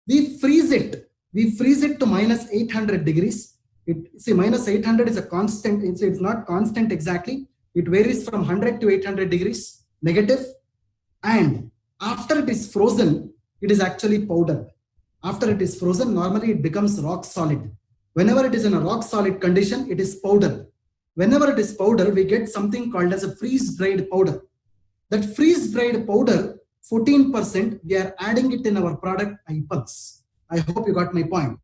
We freeze it. We freeze it to -800 degrees. -800 is a constant. It's not constant exactly. It varies from 100 to 800 degrees negative. And after it is frozen, it is actually powdered. After it is frozen, normally it becomes rock solid. Whenever it is in a rock solid condition, it is powdered. Whenever it is powder, we get something called as a freeze-dried powder. That freeze-dried powder, 14%, we are adding it in our product apples. I hope you got my point.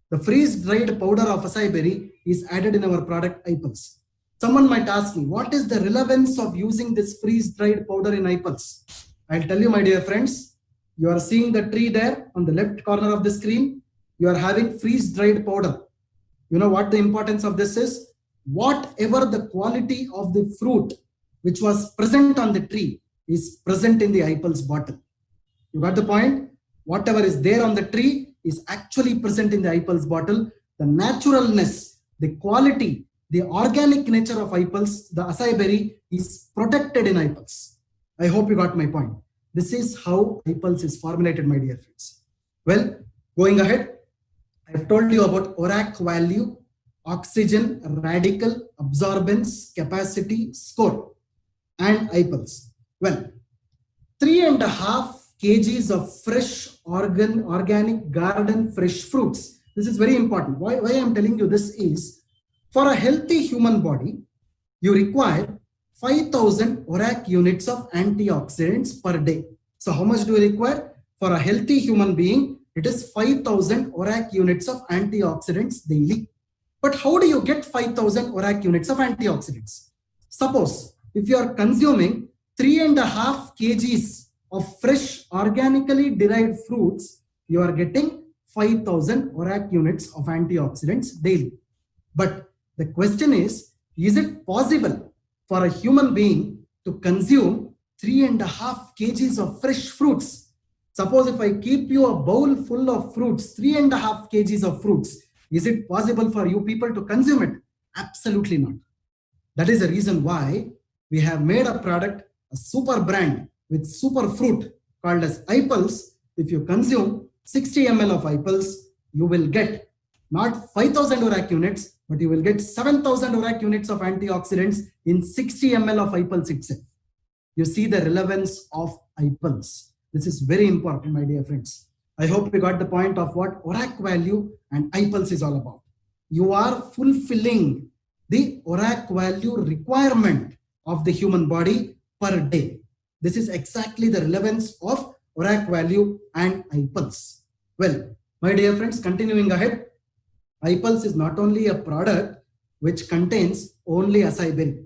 The freeze-dried powder of acai berry is added in our product apples. Someone might ask me, what is the relevance of using this freeze-dried powder in apples? I'll tell you, my dear friends, you are seeing the tree there on the left corner of the screen. You are having freeze-dried powder. You know what the importance of this is? Whatever the quality of the fruit which was present on the tree is present in the apples bottle. You got the point? Whatever is there on the tree is actually present in the apples bottle. The naturalness, the quality, the organic nature of apples, the acai berry is protected in apples. I hope you got my point. This is how apples is formulated, my dear friends. Well, going ahead, I've told you about ORAC value, oxygen, radical, absorbance, capacity, score, and apples. Well, 3.5 kgs of fresh organic garden fresh fruits. This is very important. Why I'm telling you this is, for a healthy human body, you require 5,000 ORAC units of antioxidants per day. So how much do you require? For a healthy human being, it is 5,000 ORAC units of antioxidants daily. But how do you get 5,000 ORAC units of antioxidants? Suppose if you are consuming 3.5 kgs of fresh organically derived fruits, you are getting 5,000 ORAC units of antioxidants daily. But the question is it possible for a human being to consume 3.5 kgs of fresh fruits? Suppose if I keep you a bowl full of fruits, 3.5 kgs of fruits, is it possible for you people to consume it? Absolutely not. That is the reason why we have made a product, a super brand with super fruit called as apples. If you consume 60 ml of apples, you will get not 5,000 ORAC units, but you will get 7,000 ORAC units of antioxidants in 60 ml of apples itself. You see the relevance of apples. This is very important, my dear friends. I hope you got the point of what ORAC value and apples is all about. You are fulfilling the ORAC value requirement of the human body per day. This is exactly the relevance of ORAC value and apples. Well, my dear friends, continuing ahead, apples is not only a product which contains only acai berry.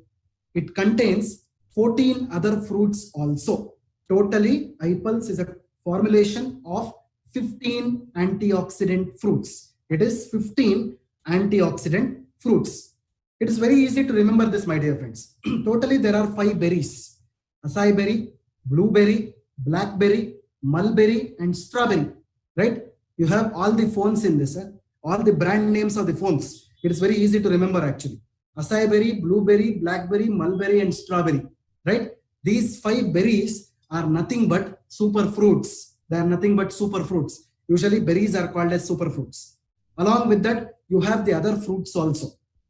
It contains 14 other fruits also. Totally, apples is a formulation of 15 antioxidant fruits. It is 15 antioxidant fruits. It is very easy to remember this, my dear friends. Totally, there are 5 berries: acai berry, blueberry, blackberry, mulberry, and strawberry. Right? You have all the phones in this, all the brand names of the phones. It is very easy to remember actually. Acai berry, blueberry, blackberry, mulberry, and strawberry. Right? These 5 berries are nothing but super fruits. They are nothing but super fruits. Usually berries are called as super fruits. Along with that, you have the other fruits also.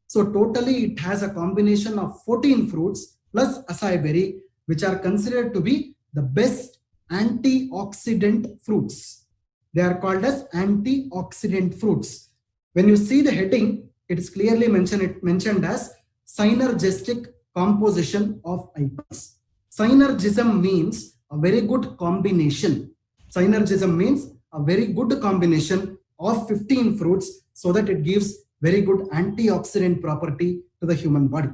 So totally it has a combination of 14 fruits plus acai berry, which are considered to be the best antioxidant fruits. They are called as antioxidant fruits. When you see the heading, it is clearly mentioned as synergistic composition of apples. Synergism means a very good combination. Synergism means a very good combination of 15 fruits so that it gives very good antioxidant property to the human body.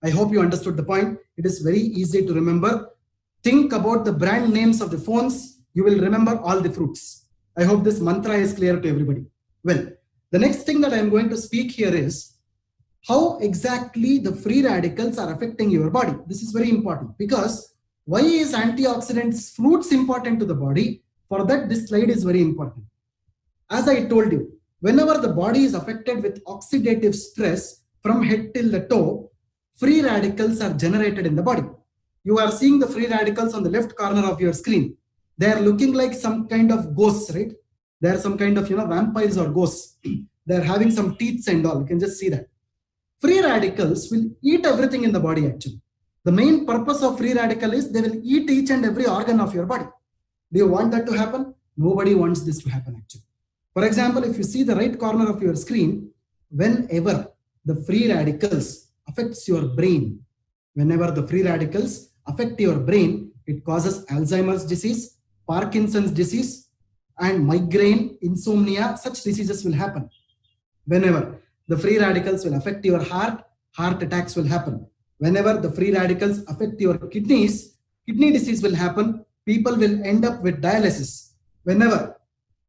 I hope you understood the point. It is very easy to remember. Think about the brand names of the phones. You will remember all the fruits. I hope this mantra is clear to everybody. Well, the next thing that I am going to speak here is how exactly the free radicals are affecting your body. This is very important because why is antioxidants fruits important to the body? For that, this slide is very important. As I told you, whenever the body is affected with oxidative stress from head till the toe, free radicals are generated in the body. You are seeing the free radicals on the left corner of your screen. They are looking like some kind of ghosts, right? They are some kind of, vampires or ghosts. They are having some teeth and all. You can just see that. Free radicals will eat everything in the body actually. The main purpose of free radical is they will eat each and every organ of your body. Do you want that to happen? Nobody wants this to happen actually. For example, if you see the right corner of your screen, whenever the free radicals affects your brain, whenever the free radicals affect your brain, it causes Alzheimer's disease, Parkinson's disease, and migraine, insomnia, such diseases will happen. Whenever the free radicals will affect your heart, heart attacks will happen. Whenever the free radicals affect your kidneys, kidney disease will happen. People will end up with dialysis. Whenever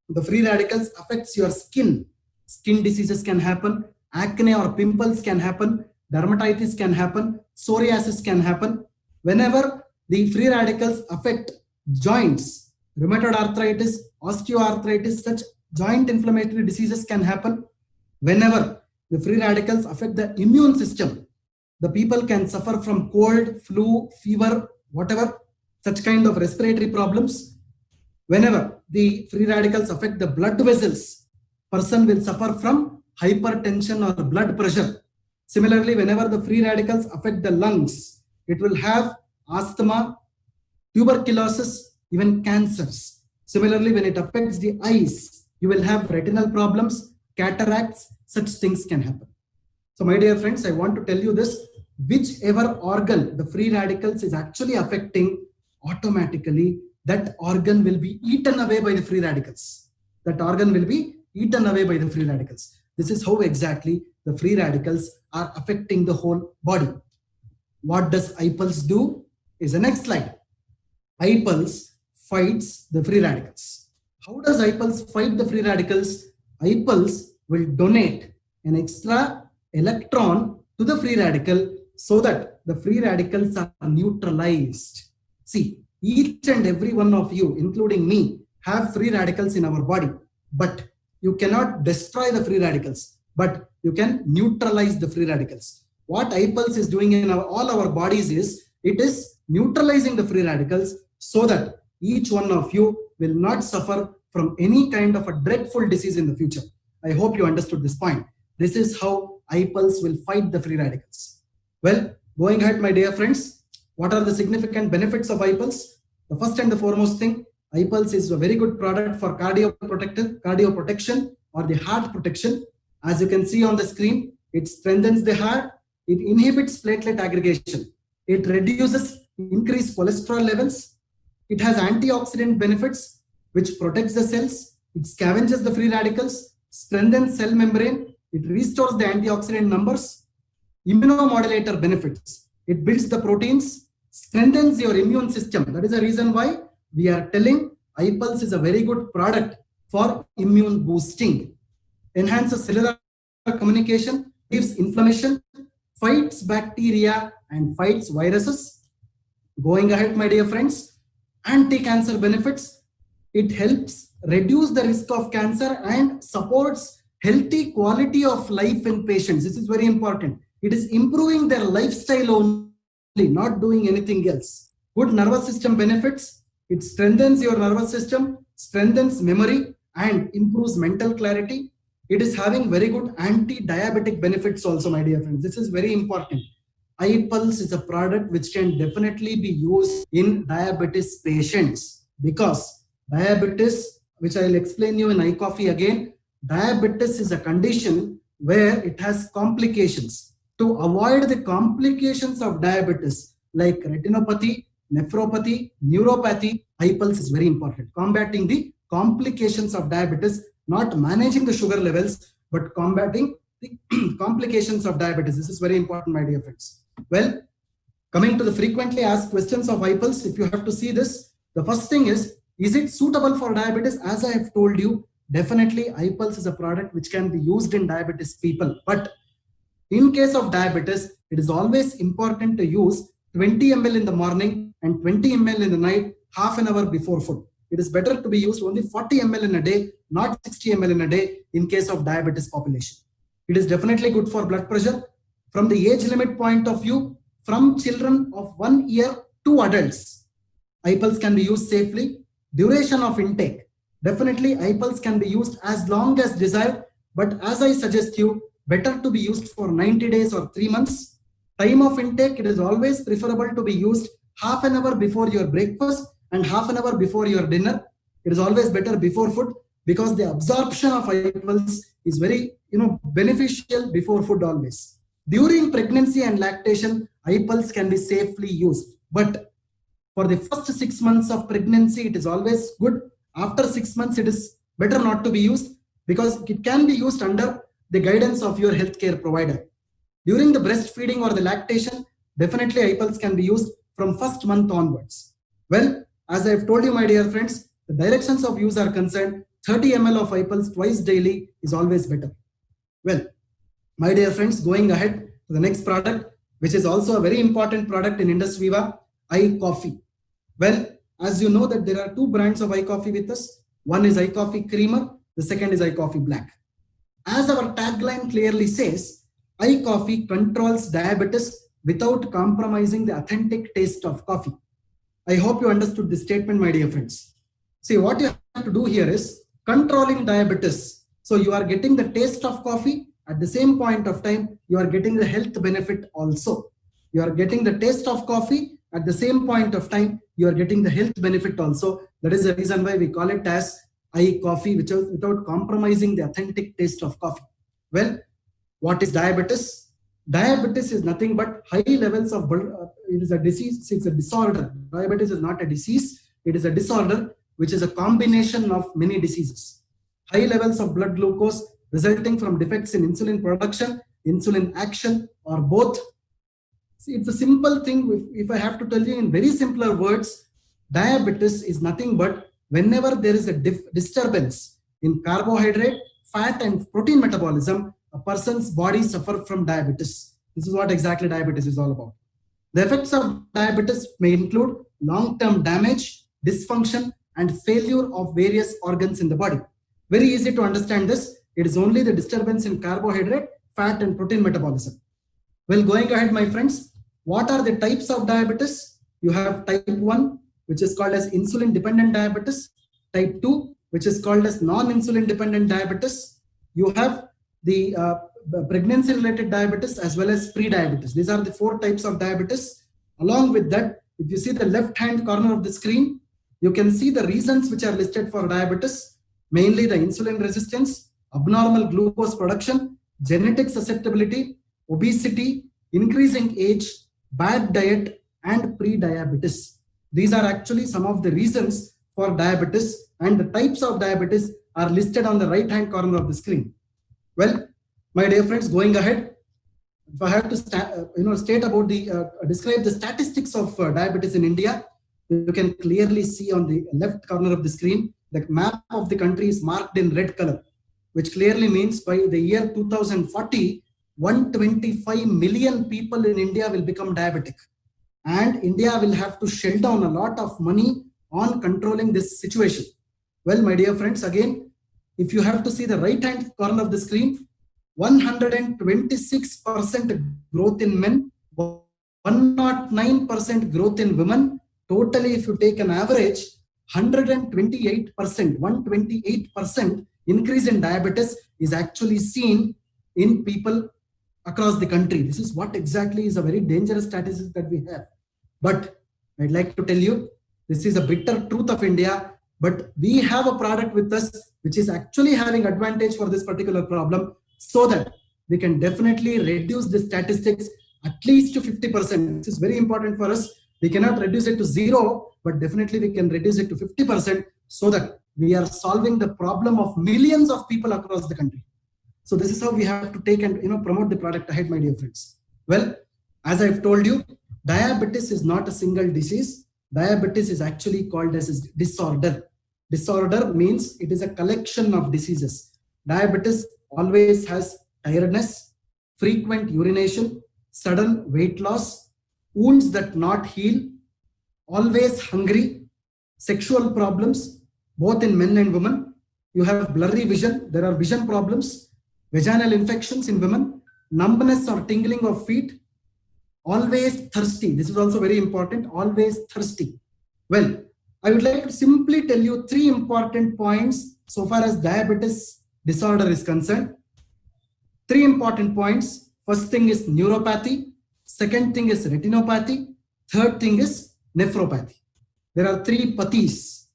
the free radicals affects your skin, skin diseases can happen, acne or pimples can happen, dermatitis can happen, psoriasis can happen. Whenever the free radicals affect joints, rheumatoid arthritis, osteoarthritis, such joint inflammatory diseases can happen. Whenever the free radicals affect the immune system. The people can suffer from cold, flu, fever, whatever, such kind of respiratory problems. Whenever the free radicals affect the blood vessels, person will suffer from hypertension or blood pressure. Similarly, whenever the free radicals affect the lungs, it will have asthma, tuberculosis, even cancers. Similarly, when it affects the eyes, you will have retinal problems, cataracts, such things can happen. So my dear friends, I want to tell you this, whichever organ the free radicals is actually affecting, automatically that organ will be eaten away by the free radicals. That organ will be eaten away by the free radicals. This is how exactly the free radicals are affecting the whole body. What does iPulse do is the next slide. iPulse fights the free radicals. How does iPulse fight the free radicals? iPulse will donate an extra electron to the free radical so that the free radicals are neutralized. See, each and every one of you, including me, have free radicals in our body, but you cannot destroy the free radicals, but you can neutralize the free radicals. What iPulse is doing in all our bodies is, it is neutralizing the free radicals so that each one of you will not suffer from any kind of a dreadful disease in the future. I hope you understood this point. This is how iPulse will fight the free radicals. Well, going ahead, my dear friends, what are the significant benefits of iPulse? The first and the foremost thing, iPulse is a very good product for cardio protection or the heart protection. As you can see on the screen, it strengthens the heart, it inhibits platelet aggregation, it reduces increased cholesterol levels, it has antioxidant benefits which protects the cells, it scavenges the free radicals, strengthens cell membrane, it restores the antioxidant numbers, immunomodulator benefits, it builds the proteins, strengthens your immune system. That is the reason why we are telling iPulse is a very good product for immune boosting, enhances cellular communication, gives inflammation, fights bacteria and fights viruses. Going ahead, my dear friends, anti-cancer benefits, it helps reduce the risk of cancer and supports healthy quality of life in patients. This is very important. It is improving their lifestyle only, not doing anything else. Good nervous system benefits, it strengthens your nervous system, strengthens memory and improves mental clarity. It is having very good anti-diabetic benefits also, my dear friends. This is very important. iPulse is a product which can definitely be used in diabetes patients, because diabetes, which I'll explain you in iCoffee again, diabetes is a condition where it has complications. To avoid the complications of diabetes like retinopathy, nephropathy, neuropathy, iPulse is very important. Combating the complications of diabetes, not managing the sugar levels, but combating the complications of diabetes. This is very important, my dear friends. Well, coming to the frequently asked questions of iPulse, if you have to see this, the first thing is it suitable for diabetes? As I have told you, definitely iPulse is a product which can be used in diabetes people. But in case of diabetes, it is always important to use 20 ml in the morning and 20 ml in the night, half an hour before food. It is better to be used only 40 ml in a day, not 60 ml in a day in case of diabetes population. It is definitely good for blood pressure. From the age limit point of view, from children of 1 year to adults, iPulse can be used safely. Duration of intake, definitely iPulse can be used as long as desired, but as I suggest you, better to be used for 90 days or 3 months. Time of intake, it is always preferable to be used half an hour before your breakfast and half an hour before your dinner. It is always better before food, because the absorption of iPulse is very beneficial before food always. During pregnancy and lactation, iPulse can be safely used, but for the first 6 months of pregnancy, it is always good. After 6 months, it is better not to be used, because it can be used under the guidance of your healthcare provider. During the breastfeeding or the lactation, definitely iPulse can be used from first month onwards. Well, as I have told you, my dear friends, the directions of use are concerned, 30 ml of iPulse twice daily is always better. Well, my dear friends, going ahead to the next product, which is also a very important product in Indus Viva, iCoffee. Well, as you know that there are two brands of iCoffee with us. One is iCoffee Creamer, the second is iCoffee Black. As our tagline clearly says, iCoffee controls diabetes without compromising the authentic taste of coffee. I hope you understood this statement, my dear friends. See, what you have to do here is controlling diabetes. So you are getting the taste of coffee. At the same point of time, you are getting the health benefit also. You are getting the taste of coffee. At the same point of time, you are getting the health benefit also. That is the reason why we call it as iCoffee, which is without compromising the authentic taste of coffee. Well, what is diabetes? Diabetes is nothing but high levels of blood. It is a disease. It's a disorder. Diabetes is not a disease. It is a disorder, which is a combination of many diseases. High levels of blood glucose resulting from defects in insulin production, insulin action, or both. See, it's a simple thing. If I have to tell you in very simpler words, diabetes is nothing but whenever there is a disturbance in carbohydrate, fat, and protein metabolism, a person's body suffers from diabetes. This is what exactly diabetes is all about. The effects of diabetes may include long-term damage, dysfunction, and failure of various organs in the body. Very easy to understand this. It is only the disturbance in carbohydrate, fat, and protein metabolism. Well, going ahead, my friends, what are the types of diabetes? You have type 1, which is called as insulin-dependent diabetes. Type 2, which is called as non-insulin-dependent diabetes. You have the pregnancy-related diabetes as well as pre-diabetes. These are the 4 types of diabetes. Along with that, if you see the left-hand corner of the screen, you can see the reasons which are listed for diabetes, mainly the insulin resistance, abnormal glucose production, genetic susceptibility, obesity, increasing age, bad diet, and pre-diabetes. These are actually some of the reasons for diabetes, and the types of diabetes are listed on the right-hand corner of the screen. Well, my dear friends, going ahead, if I have to state about describe the statistics of diabetes in India, you can clearly see on the left corner of the screen, the map of the country is marked in red color, which clearly means by the year 2040, 125 million people in India will become diabetic. And India will have to shell down a lot of money on controlling this situation. Well, my dear friends, again, if you have to see the right-hand corner of the screen, 126% growth in men, 109% growth in women. Totally, if you take an average, 128% increase in diabetes is actually seen in people across the country. This is what exactly is a very dangerous statistic that we have. But I'd like to tell you, this is a bitter truth of India, but we have a product with us which is actually having advantage for this particular problem, so that we can definitely reduce the statistics at least to 50%. This is very important for us. We cannot reduce it to 0, but definitely we can reduce it to 50% so that we are solving the problem of millions of people across the country. So this is how we have to take and promote the product ahead, my dear friends. Well, as I've told you, diabetes is not a single disease. Diabetes is actually called as a disorder. Disorder means it is a collection of diseases. Diabetes always has tiredness, frequent urination, sudden weight loss, wounds that not heal, always hungry, sexual problems, both in men and women. You have blurry vision. There are vision problems, vaginal infections in women, numbness or tingling of feet, always thirsty. This is also very important, always thirsty. Well, I would like to simply tell you 3 important points so far as diabetes disorder is concerned. 3 important points. First thing is neuropathy. Second thing is retinopathy. Third thing is nephropathy. There are 3 pathies.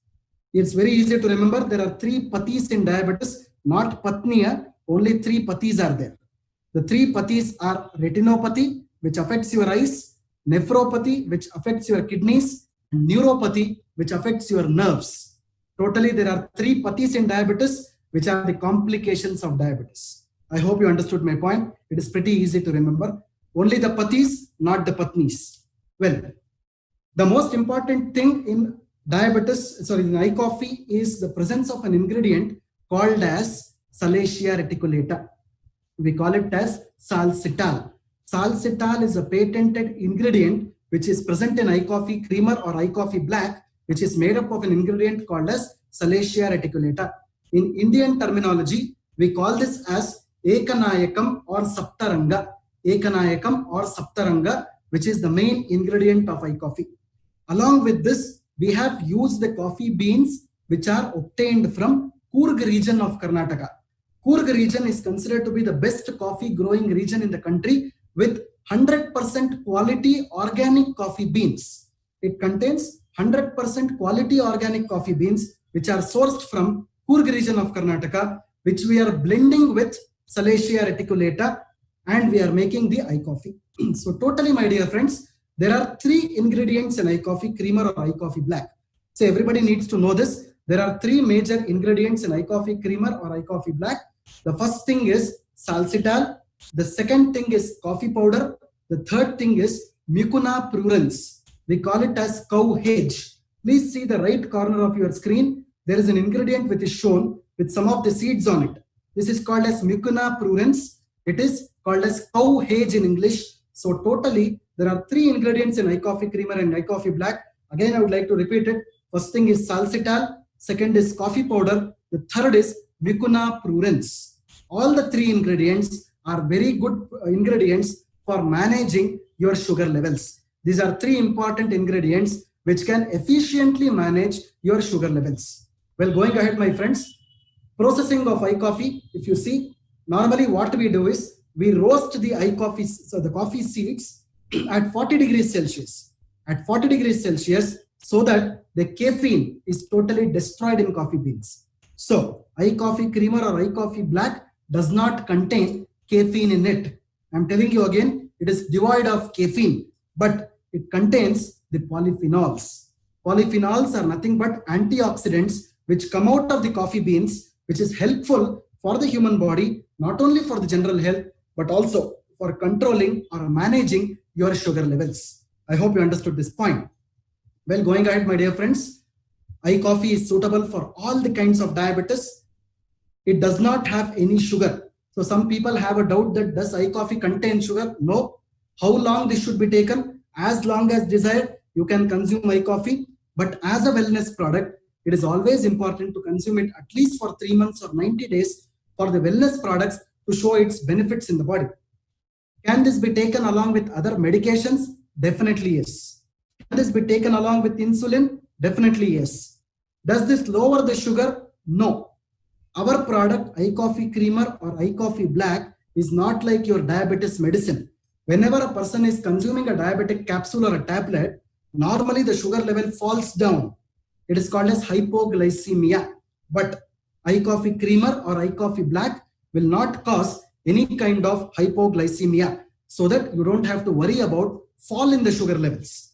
It's very easy to remember. There are 3 pathies in diabetes, not patniya. Only 3 pathies are there. The 3 pathies are retinopathy, which affects your eyes, nephropathy, which affects your kidneys, and neuropathy, which affects your nerves. Totally, there are 3 pathies in diabetes, which are the complications of diabetes. I hope you understood my point. It is pretty easy to remember. Only the pathis, not the patnis. Well, the most important thing in diabetes, in iCoffee, is the presence of an ingredient called as Salacia reticulata. We call it as salcital. Salcital is a patented ingredient which is present in iCoffee creamer or iCoffee black, which is made up of an ingredient called as Salacia reticulata. In Indian terminology, We call this as Ekanayakam or Saptaranga. Ekanayakam or Saptaranga, which is the main ingredient of iCoffee. Along with this, we have used the coffee beans which are obtained from Coorg region of Karnataka. Coorg region is considered to be the best coffee growing region in the country with 100% quality organic coffee beans. It contains 100% quality organic coffee beans which are sourced from Coorg region of Karnataka, which we are blending with Salacia reticulata, and we are making the iCoffee. So totally, my dear friends, there are 3 ingredients in iCoffee creamer or iCoffee black. So everybody needs to know this. There are 3 major ingredients in iCoffee creamer or iCoffee black. The first thing is salsitol. The second thing is coffee powder. The third thing is Mucuna prurens. We call it as cow hage. Please see the right corner of your screen. There is an ingredient which is shown with some of the seeds on it. This is called as Mucuna prurens. It is called as cow hage in English. So totally, there are 3 ingredients in iCoffee creamer and iCoffee black. Again, I would like to repeat it. First thing is salsitol. Second is coffee powder. The third is Mucuna prurens. All the 3 ingredients are very good ingredients for managing your sugar levels. These are 3 important ingredients which can efficiently manage your sugar levels. Well, going ahead, my friends, processing of iCoffee, if you see, normally what we do is we roast the iCoffee, so the coffee seeds at 40 degrees Celsius. At 40 degrees Celsius, so that the caffeine is totally destroyed in coffee beans. So iCoffee creamer or iCoffee black does not contain caffeine in it. I'm telling you again, it is devoid of caffeine, but it contains the polyphenols. Polyphenols are nothing but antioxidants which come out of the coffee beans, which is helpful for the human body, not only for the general health, but also for controlling or managing your sugar levels. I hope you understood this point. Well, going ahead, my dear friends, iCoffee is suitable for all the kinds of diabetes. It does not have any sugar. So some people have a doubt that does iCoffee contain sugar? No. How long this should be taken? As long as desired, you can consume iCoffee. But as a wellness product, it is always important to consume it at least for 3 months or 90 days for the wellness products to show its benefits in the body. Can this be taken along with other medications? Definitely yes. Can this be taken along with insulin? Definitely yes. Does this lower the sugar? No. Our product, iCoffee creamer or iCoffee black, is not like your diabetes medicine. Whenever a person is consuming a diabetic capsule or a tablet, normally the sugar level falls down. It is called as hypoglycemia. But iCoffee creamer or iCoffee black will not cause any kind of hypoglycemia, so that you don't have to worry about fall in the sugar levels.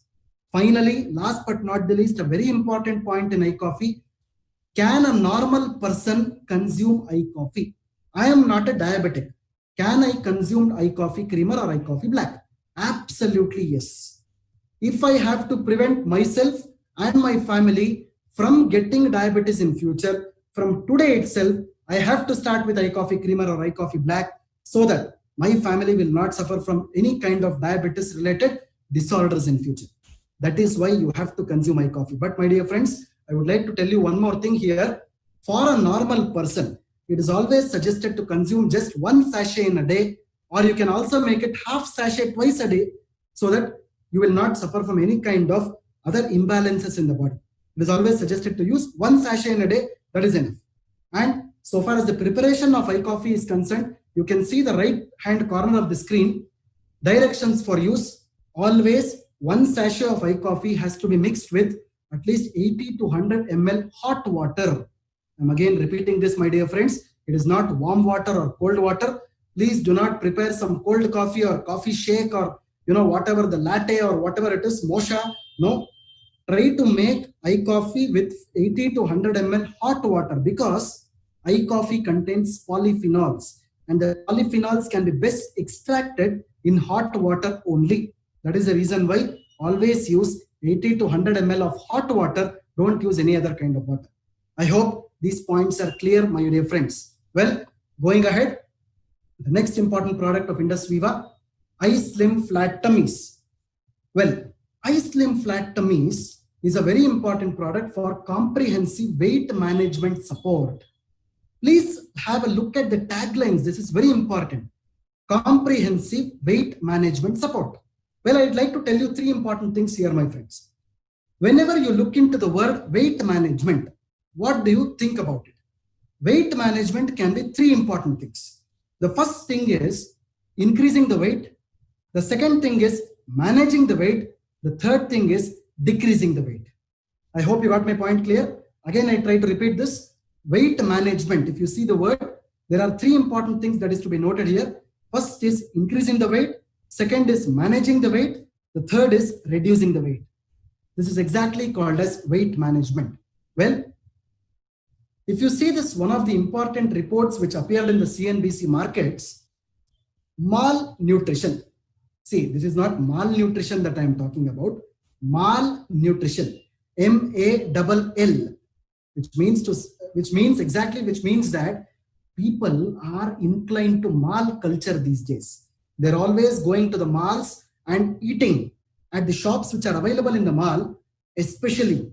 Finally, last but not the least, a very important point in iCoffee. Can a normal person consume iCoffee? I am not a diabetic. Can I consume iCoffee creamer or iCoffee black? Absolutely yes. If I have to prevent myself and my family from getting diabetes in future, from today itself, I have to start with iCoffee creamer or iCoffee black, so that my family will not suffer from any kind of diabetes related disorders in future. That is why you have to consume iCoffee. But my dear friends, I would like to tell you one more thing here. For a normal person, it is always suggested to consume just 1 sachet in a day, or you can also make it half sachet twice a day, so that you will not suffer from any kind of other imbalances in the body. It is always suggested to use 1 sachet in a day. That is enough. And so far as the preparation of iCoffee is concerned, you can see the right hand corner of the screen. Directions for use. Always 1 sachet of iCoffee has to be mixed with at least 80 to 100 ml hot water. I'm again repeating this, my dear friends. It is not warm water or cold water. Please do not prepare some cold coffee or coffee shake or whatever, the latte or whatever it is, mocha. No. Try to make iCoffee with 80 to 100 ml hot water, because iCoffee contains polyphenols, and the polyphenols can be best extracted in hot water only. That is the reason why always use 80 to 100 ml of hot water. Don't use any other kind of water. I hope these points are clear, my dear friends. Well, going ahead, the next important product of Indus Viva, iSlim Flat Tummies. Well, iSlim Flat Tummies is a very important product for comprehensive weight management support. Please have a look at the taglines. This is very important. Comprehensive weight management support. Well, I'd like to tell you three important things here, my friends. Whenever you look into the word weight management, what do you think about it? Weight management can be three important things. The first thing is increasing the weight. The second thing is managing the weight. The third thing is decreasing the weight. I hope you got my point clear. Again, I try to repeat this. Weight management, if you see the word, there are three important things that is to be noted here. First is increasing the weight. Second is managing the weight. The third is reducing the weight. This is exactly called as weight management. Well, if you see this, one of the important reports which appeared in the CNBC markets, malnutrition. See, this is not malnutrition that I am talking about. Malnutrition, MALL, which means that people are inclined to mall culture these days. They're always going to the malls and eating at the shops which are available in the mall, especially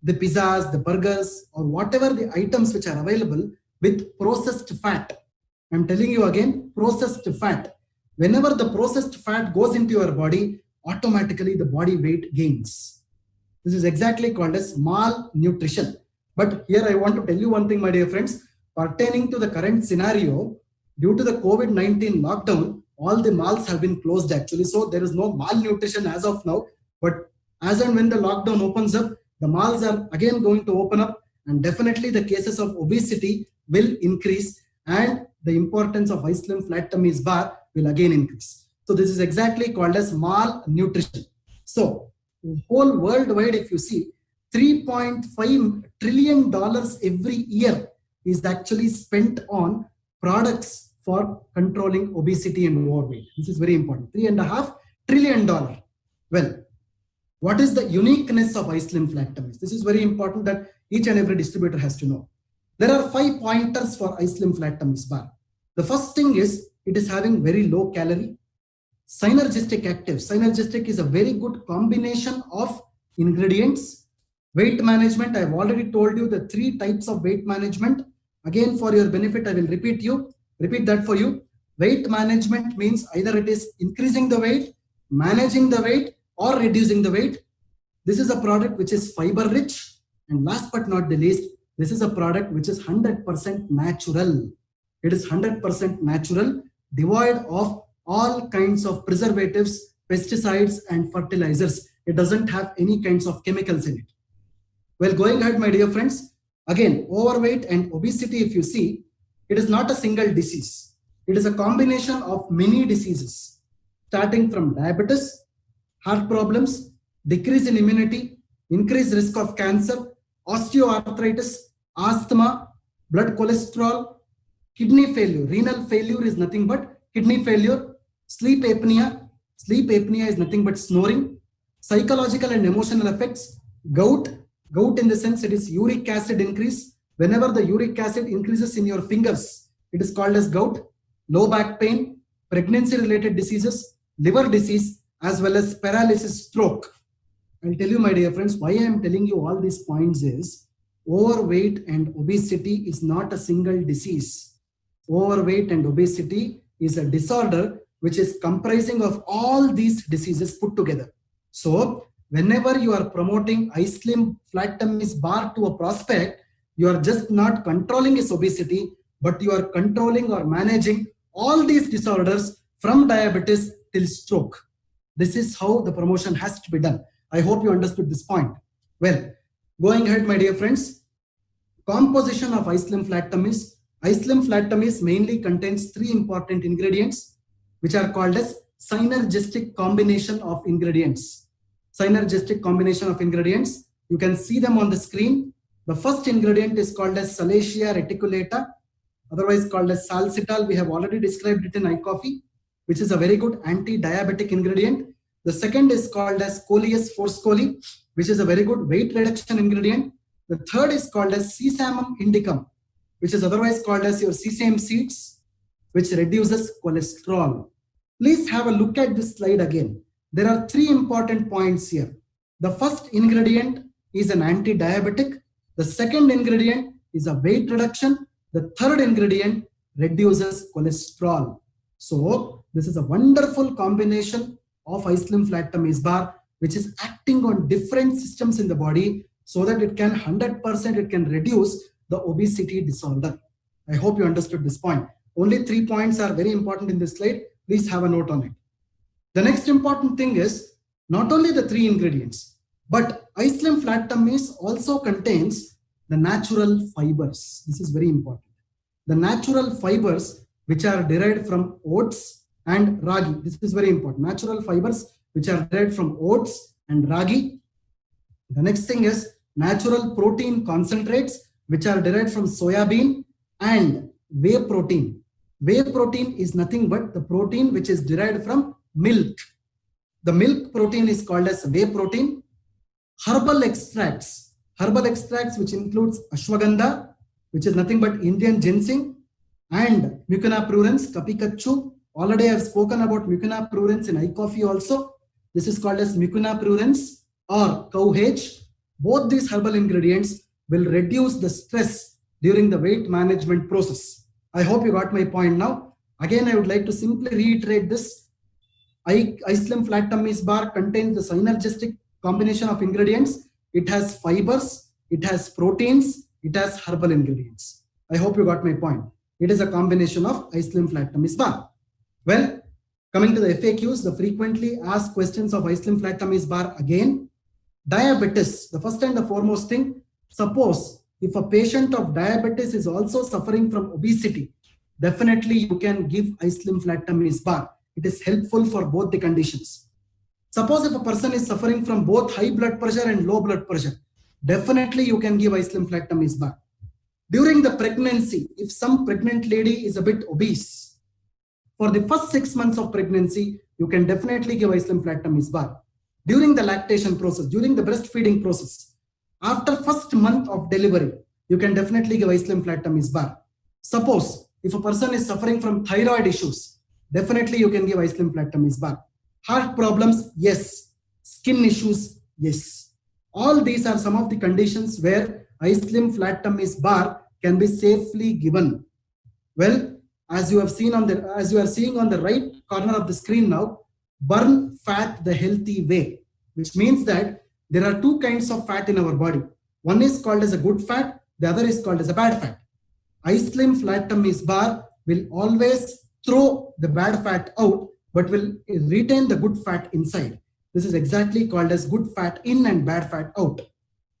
the pizzas, the burgers, or whatever the items which are available with processed fat. I'm telling you again, processed fat. Whenever the processed fat goes into your body, automatically the body weight gains. This is exactly called as malnutrition. But here I want to tell you one thing, my dear friends, pertaining to the current scenario, due to the COVID-19 lockdown, all the malls have been closed actually. So there is no malnutrition as of now. But as and when the lockdown opens up, the malls are again going to open up, and definitely the cases of obesity will increase, and the importance of Ice Slim Flat Tummy's bar will again increase. So this is exactly called as malnutrition. So whole worldwide, if you see, $3.5 trillion every year is actually spent on products for controlling obesity and overweight. This is very important. $3.5 trillion. Well, what is the uniqueness of Ice Slim Flat Tummies? This is very important that each and every distributor has to know. There are 5 pointers for Ice Slim Flat Tummies bar. The first thing is it is having very low calorie, synergistic active. Synergistic is a very good combination of ingredients. Weight management, I've already told you the 3 types of weight management. Again, for your benefit, I will repeat that for you. Weight management means either it is increasing the weight, managing the weight, or reducing the weight. This is a product which is fiber rich, and last but not the least, this is a product which is 100% natural. It is 100% natural, devoid of all kinds of preservatives, pesticides, and fertilizers. It doesn't have any kinds of chemicals in it. Well, going ahead, my dear friends, again, overweight and obesity, if you see, it is not a single disease. It is a combination of many diseases, starting from diabetes, heart problems, decrease in immunity, increased risk of cancer, osteoarthritis, asthma, blood cholesterol, kidney failure. Renal failure is nothing but kidney failure, sleep apnea. Sleep apnea is nothing but snoring, psychological and emotional effects, gout. Gout in the sense it is uric acid increase. Whenever the uric acid increases in your fingers, it is called as gout. Low back pain, pregnancy-related diseases, liver disease, as well as paralysis, stroke. I'll tell you, my dear friends, why I am telling you all these points is overweight and obesity is not a single disease. Overweight and obesity is a disorder which is comprising of all these diseases put together. So whenever you are promoting Ice Slim Flat Tummy's bar to a prospect, you are just not controlling his obesity, but you are controlling or managing all these disorders from diabetes till stroke. This is how the promotion has to be done. I hope you understood this point. Well, going ahead, my dear friends, composition of Ice Slim Flat Tummies. Ice Slim Flat Tummies mainly contains 3 important ingredients, which are called as synergistic combination of ingredients. Synergistic combination of ingredients. You can see them on the screen. The first ingredient is called as Salacia reticulata, otherwise called as salsitol. We have already described it in iCoffee, which is a very good anti-diabetic ingredient. The second is called as Coleus forscoli, which is a very good weight reduction ingredient. The third is called as Sesamum indicum, which is otherwise called as your sesame seeds, which reduces cholesterol. Please have a look at this slide again. There are 3 important points here. The first ingredient is an anti-diabetic. The second ingredient is a weight reduction. The third ingredient reduces cholesterol. So this is a wonderful combination of Ice Slim Flat Tummies Bar, which is acting on different systems in the body so that it can 100% it can reduce the obesity disorder. I hope you understood this point. Only 3 points are very important in this slide. Please have a note on it. The next important thing is not only the 3 ingredients, but Ice Slim Flat Tummies also contains the natural fibers. This is very important. The natural fibers which are derived from oats and ragi. This is very important. Natural fibers which are derived from oats and ragi. The next thing is natural protein concentrates which are derived from soya bean and whey protein. Whey protein is nothing but the protein which is derived from milk. The milk protein is called as whey protein. Herbal extracts which includes ashwagandha, which is nothing but Indian ginseng, and Mucuna prurens, kapikachu. Already I have spoken about Mucuna prurens in iCoffee also. This is called as Mucuna prurens or cow hedge. Both these herbal ingredients will reduce the stress during the weight management process. I hope you got my point now. Again, I would like to simply reiterate this. Ice Slim Flat Tummies Bar contains the synergistic combination of ingredients. It has fibers, it has proteins, it has herbal ingredients. I hope you got my point. It is a combination of Ice Slim Flat Tummies Bar. Well, coming to the FAQs, the frequently asked questions of Ice Slim Flat Tummies Bar again. Diabetes, the first and the foremost thing. Suppose if a patient of diabetes is also suffering from obesity, definitely you can give Ice Slim Flat Tummies Bar. It is helpful for both the conditions. Suppose if a person is suffering from both high blood pressure and low blood pressure, definitely you can give Ice Slim Flat Tummies Bar. During the pregnancy, if some pregnant lady is a bit obese, for the first 6 months of pregnancy, you can definitely give Ice Slim Flat Tummies Bar. During the lactation process, during the breastfeeding process, after first month of delivery, you can definitely give Ice Slim Flat Tummies Bar. Suppose if a person is suffering from thyroid issues, definitely you can give Ice Slim Flat Tummies Bar. Heart problems, yes. Skin issues, yes. All these are some of the conditions where Ice Slim Flat Tummies Bar can be safely given. Well, as you are seeing on the right corner of the screen now, burn fat the healthy way, which means that there are 2 kinds of fat in our body. One is called as a good fat, the other is called as a bad fat. Ice Slim Flat Tummies Bar will always throw the bad fat out, but will retain the good fat inside. This is exactly called as good fat in and bad fat out.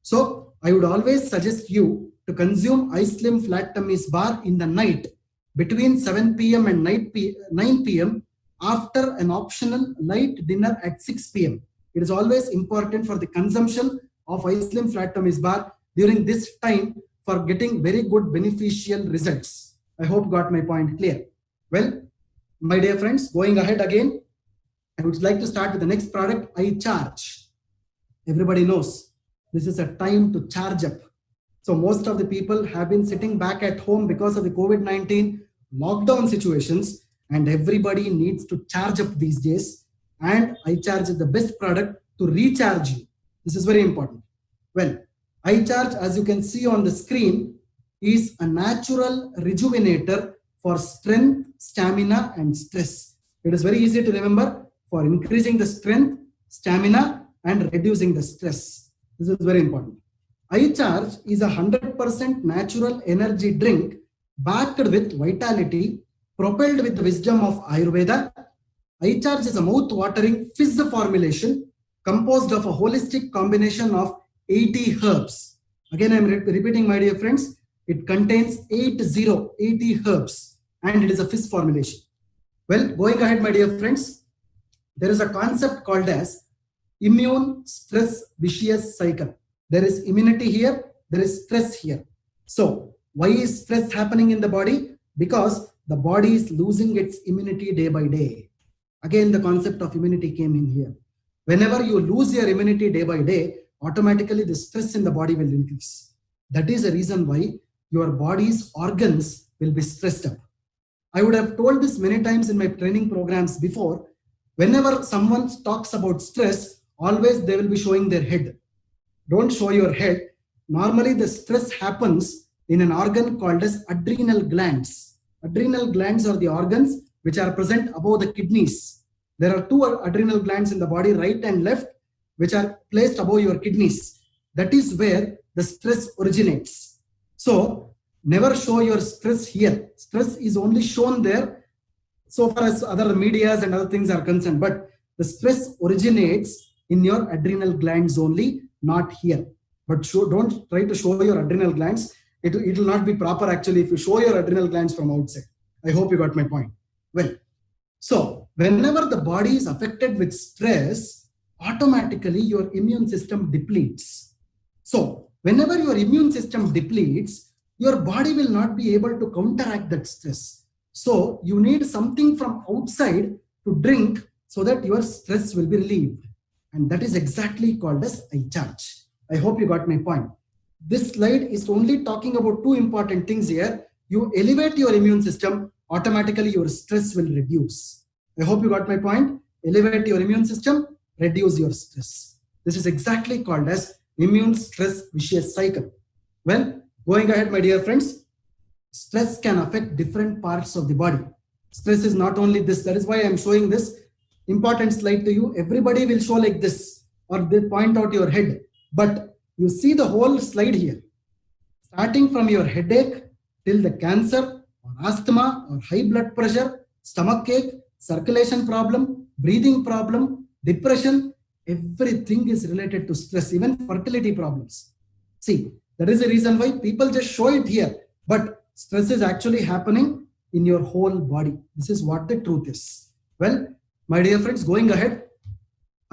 So I would always suggest you to consume Ice Slim Flat Tummies Bar in the night between 7 p.m. and 9 p.m. after an optional light dinner at 6 p.m. It is always important for the consumption of Ice Slim Flat Tummies Bar during this time for getting very good beneficial results. I hope you got my point clear. Well, my dear friends, going ahead again, I would like to start with the next product, iCharge. Everybody knows this is a time to charge up. So most of the people have been sitting back at home because of the COVID-19 lockdown situations, and everybody needs to charge up these days. And iCharge is the best product to recharge you. This is very important. Well, iCharge, as you can see on the screen, is a natural rejuvenator for strength, stamina, and stress. It is very easy to remember, for increasing the strength, stamina, and reducing the stress. This is very important. iCharge is a 100% natural energy drink backed with vitality, propelled with the wisdom of Ayurveda. iCharge is a mouth-watering fizz formulation composed of a holistic combination of 80 herbs. Again, I am repeating, my dear friends, it contains 80 herbs, and it is a fizz formulation. Well, going ahead, my dear friends, there is a concept called as immune stress vicious cycle. There is immunity here, there is stress here. So why is stress happening in the body? Because the body is losing its immunity day by day. Again, the concept of immunity came in here. Whenever you lose your immunity day by day, automatically the stress in the body will increase. That is the reason why your body's organs will be stressed up. I would have told this many times in my training programs before. Whenever someone talks about stress, always they will be showing their head. Don't show your head. Normally the stress happens in an organ called as adrenal glands. Adrenal glands are the organs which are present above the kidneys. There are two adrenal glands in the body, right and left, which are placed above your kidneys. That is where the stress originates. So never show your stress here. Stress is only shown there so far as other medias and other things are concerned, but the stress originates in your adrenal glands only, not here. But don't try to show your adrenal glands. It will not be proper actually if you show your adrenal glands from outside. I hope you got my point. Well, so whenever the body is affected with stress, automatically your immune system depletes. So whenever your immune system depletes, your body will not be able to counteract that stress. So you need something from outside to drink so that your stress will be relieved. And that is exactly called as iCharge. I hope you got my point. This slide is only talking about two important things here. You elevate your immune system, automatically your stress will reduce. I hope you got my point. Elevate your immune system, reduce your stress. This is exactly called as immune stress vicious cycle. Well, going ahead, my dear friends, stress can affect different parts of the body. Stress is not only this. That is why I am showing this important slide to you. Everybody will show like this or they point out your head. But you see the whole slide here. Starting from your headache till the cancer or asthma or high blood pressure, stomach ache, circulation problem, breathing problem, depression, everything is related to stress, even fertility problems. See, that is the reason why people just show it here. But stress is actually happening in your whole body. This is what the truth is. Well, my dear friends, going ahead,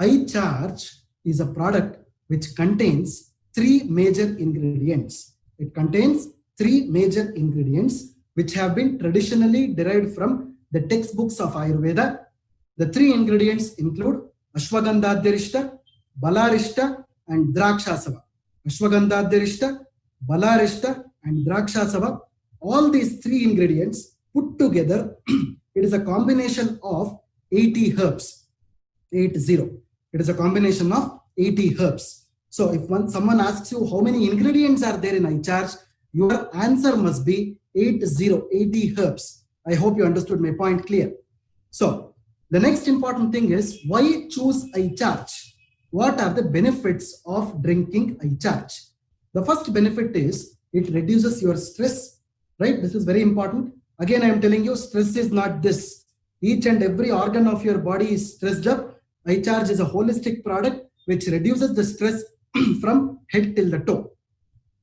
iCharge is a product which contains three major ingredients. It contains three major ingredients which have been traditionally derived from the textbooks of Ayurveda. The three ingredients include Ashwagandhadhyarishta, Balarishta, and Drakshasava. Ashwagandhadhyarishta, Balarishta, and Drakshasava. All these three ingredients put together, it is a combination of 80 herbs. 80. It is a combination of 80 herbs. So if someone asks you how many ingredients are there in iCharge, your answer must be 80 herbs. I hope you understood my point clear. So the next important thing is why choose iCharge? What are the benefits of drinking iCharge? The first benefit is it reduces your stress, right? This is very important. Again, I am telling you, stress is not this. Each and every organ of your body is stressed up. iCharge is a holistic product which reduces the stress from head till the toe.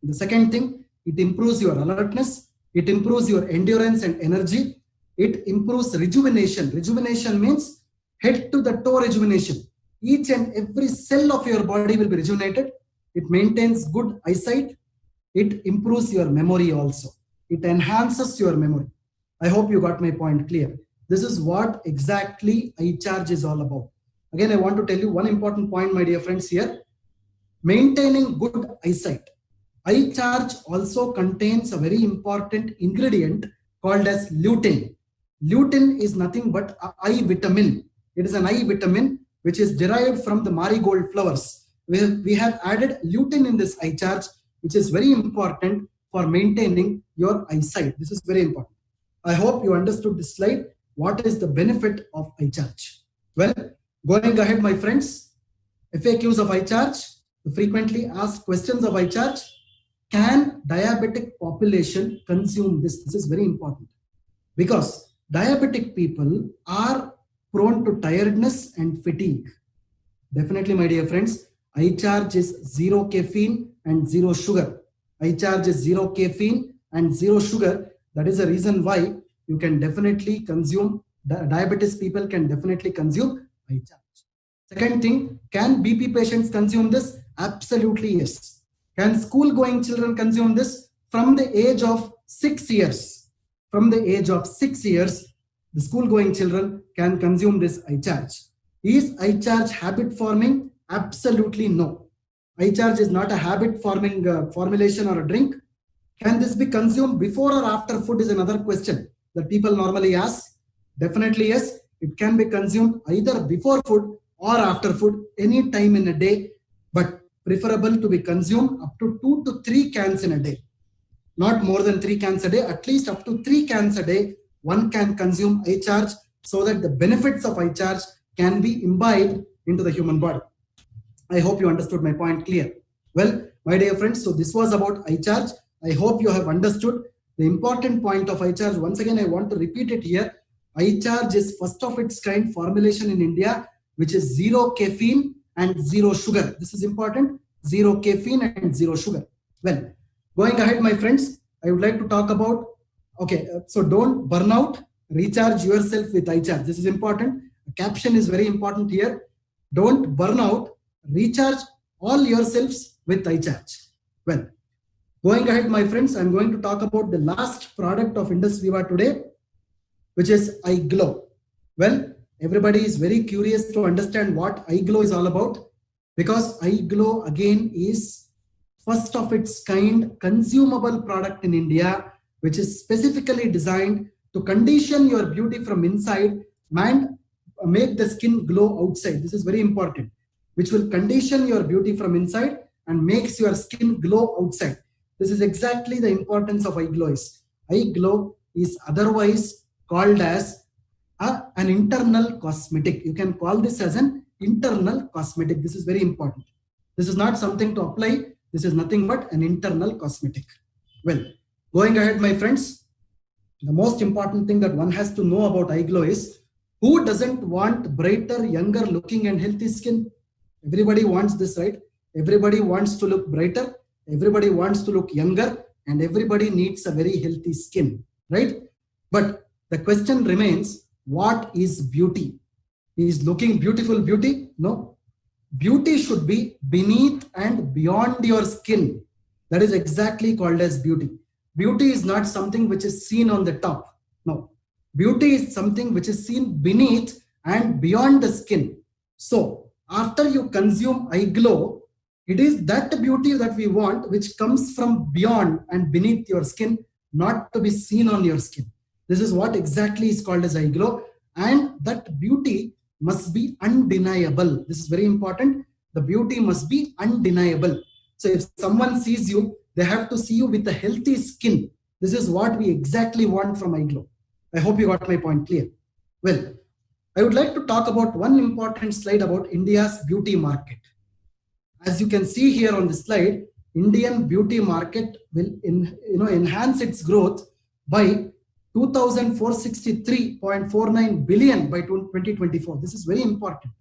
The second thing, it improves your alertness. It improves your endurance and energy. It improves rejuvenation. Rejuvenation means head to the toe rejuvenation. Each and every cell of your body will be rejuvenated. It maintains good eyesight. It improves your memory also. It enhances your memory. I hope you got my point clear. This is what exactly iCharge is all about. Again, I want to tell you one important point, my dear friends, here. Maintaining good eyesight. iCharge also contains a very important ingredient called as lutein. Lutein is nothing but eye vitamin. It is an eye vitamin which is derived from the marigold flowers. We have added lutein in this iCharge, which is very important for maintaining your eyesight. This is very important. I hope you understood this slide. What is the benefit of iCharge? Well, going ahead, my friends, FAQs of iCharge, the frequently asked questions of iCharge. Can diabetic population consume this? This is very important because diabetic people are prone to tiredness and fatigue. Definitely, my dear friends, iCharge is zero caffeine and zero sugar. iCharge is zero caffeine and zero sugar. That is the reason why you can definitely consume, diabetes people can definitely consume iCharge. Second thing, can BP patients consume this? Absolutely yes. Can school-going children consume this? From the age of 6 years. From the age of 6 years, the school-going children can consume this iCharge. Is iCharge habit forming? Absolutely no. iCharge is not a habit forming formulation or a drink. Can this be consumed before or after food is another question that people normally ask. Definitely yes, it can be consumed either before food or after food, any time in a day, but preferable to be consumed up to 2 to 3 cans in a day. not more than 3 cans a day, at least up to 3 cans a day, one can consume iCharge so that the benefits of iCharge can be imbibed into the human body. I hope you understood my point clear. Well, my dear friends, so this was about iCharge. I hope you have understood the important point of iCharge. Once again, I want to repeat it here. iCharge is first of its kind formulation in India, which is zero caffeine and zero sugar. This is important, zero caffeine and zero sugar. Well, going ahead, my friends, I would like to talk about, so don't burn out, recharge yourself with iCharge. This is important. The caption is very important here. Don't burn out, recharge all yourselves with iCharge. Well, going ahead, my friends, I'm going to talk about the last product of Indus Viva today, which is iGlow. Well, everybody is very curious to understand what iGlow is all about, because iGlow again is first of its kind consumable product in India, which is specifically designed to condition your beauty from inside and make the skin glow outside. This is very important, which will condition your beauty from inside and makes your skin glow outside. This is exactly the importance of iGlow is. iGlow is otherwise called as an internal cosmetic. You can call this as an internal cosmetic. This is very important. This is not something to apply. This is nothing but an internal cosmetic. Well, going ahead, my friends, the most important thing that one has to know about iGlow is, who doesn't want brighter, younger looking and healthy skin? Everybody wants this, right? Everybody wants to look brighter. Everybody wants to look younger, and everybody needs a very healthy skin, right? But the question remains, what is beauty? Is looking beautiful beauty? No. Beauty should be beneath and beyond your skin. That is exactly called as beauty. Beauty is not something which is seen on the top. No. Beauty is something which is seen beneath and beyond the skin. So after you consume iGlow, it is that beauty that we want, which comes from beyond and beneath your skin, not to be seen on your skin. This is what exactly is called as iGlow, and that beauty must be undeniable. This is very important. The beauty must be undeniable. So if someone sees you, they have to see you with a healthy skin. This is what we exactly want from iGlow. I hope you got my point clear. Well, I would like to talk about one important slide about India's beauty market. As you can see here on the slide, Indian beauty market will enhance its growth by 2,463.49 billion by 2024. This is very important.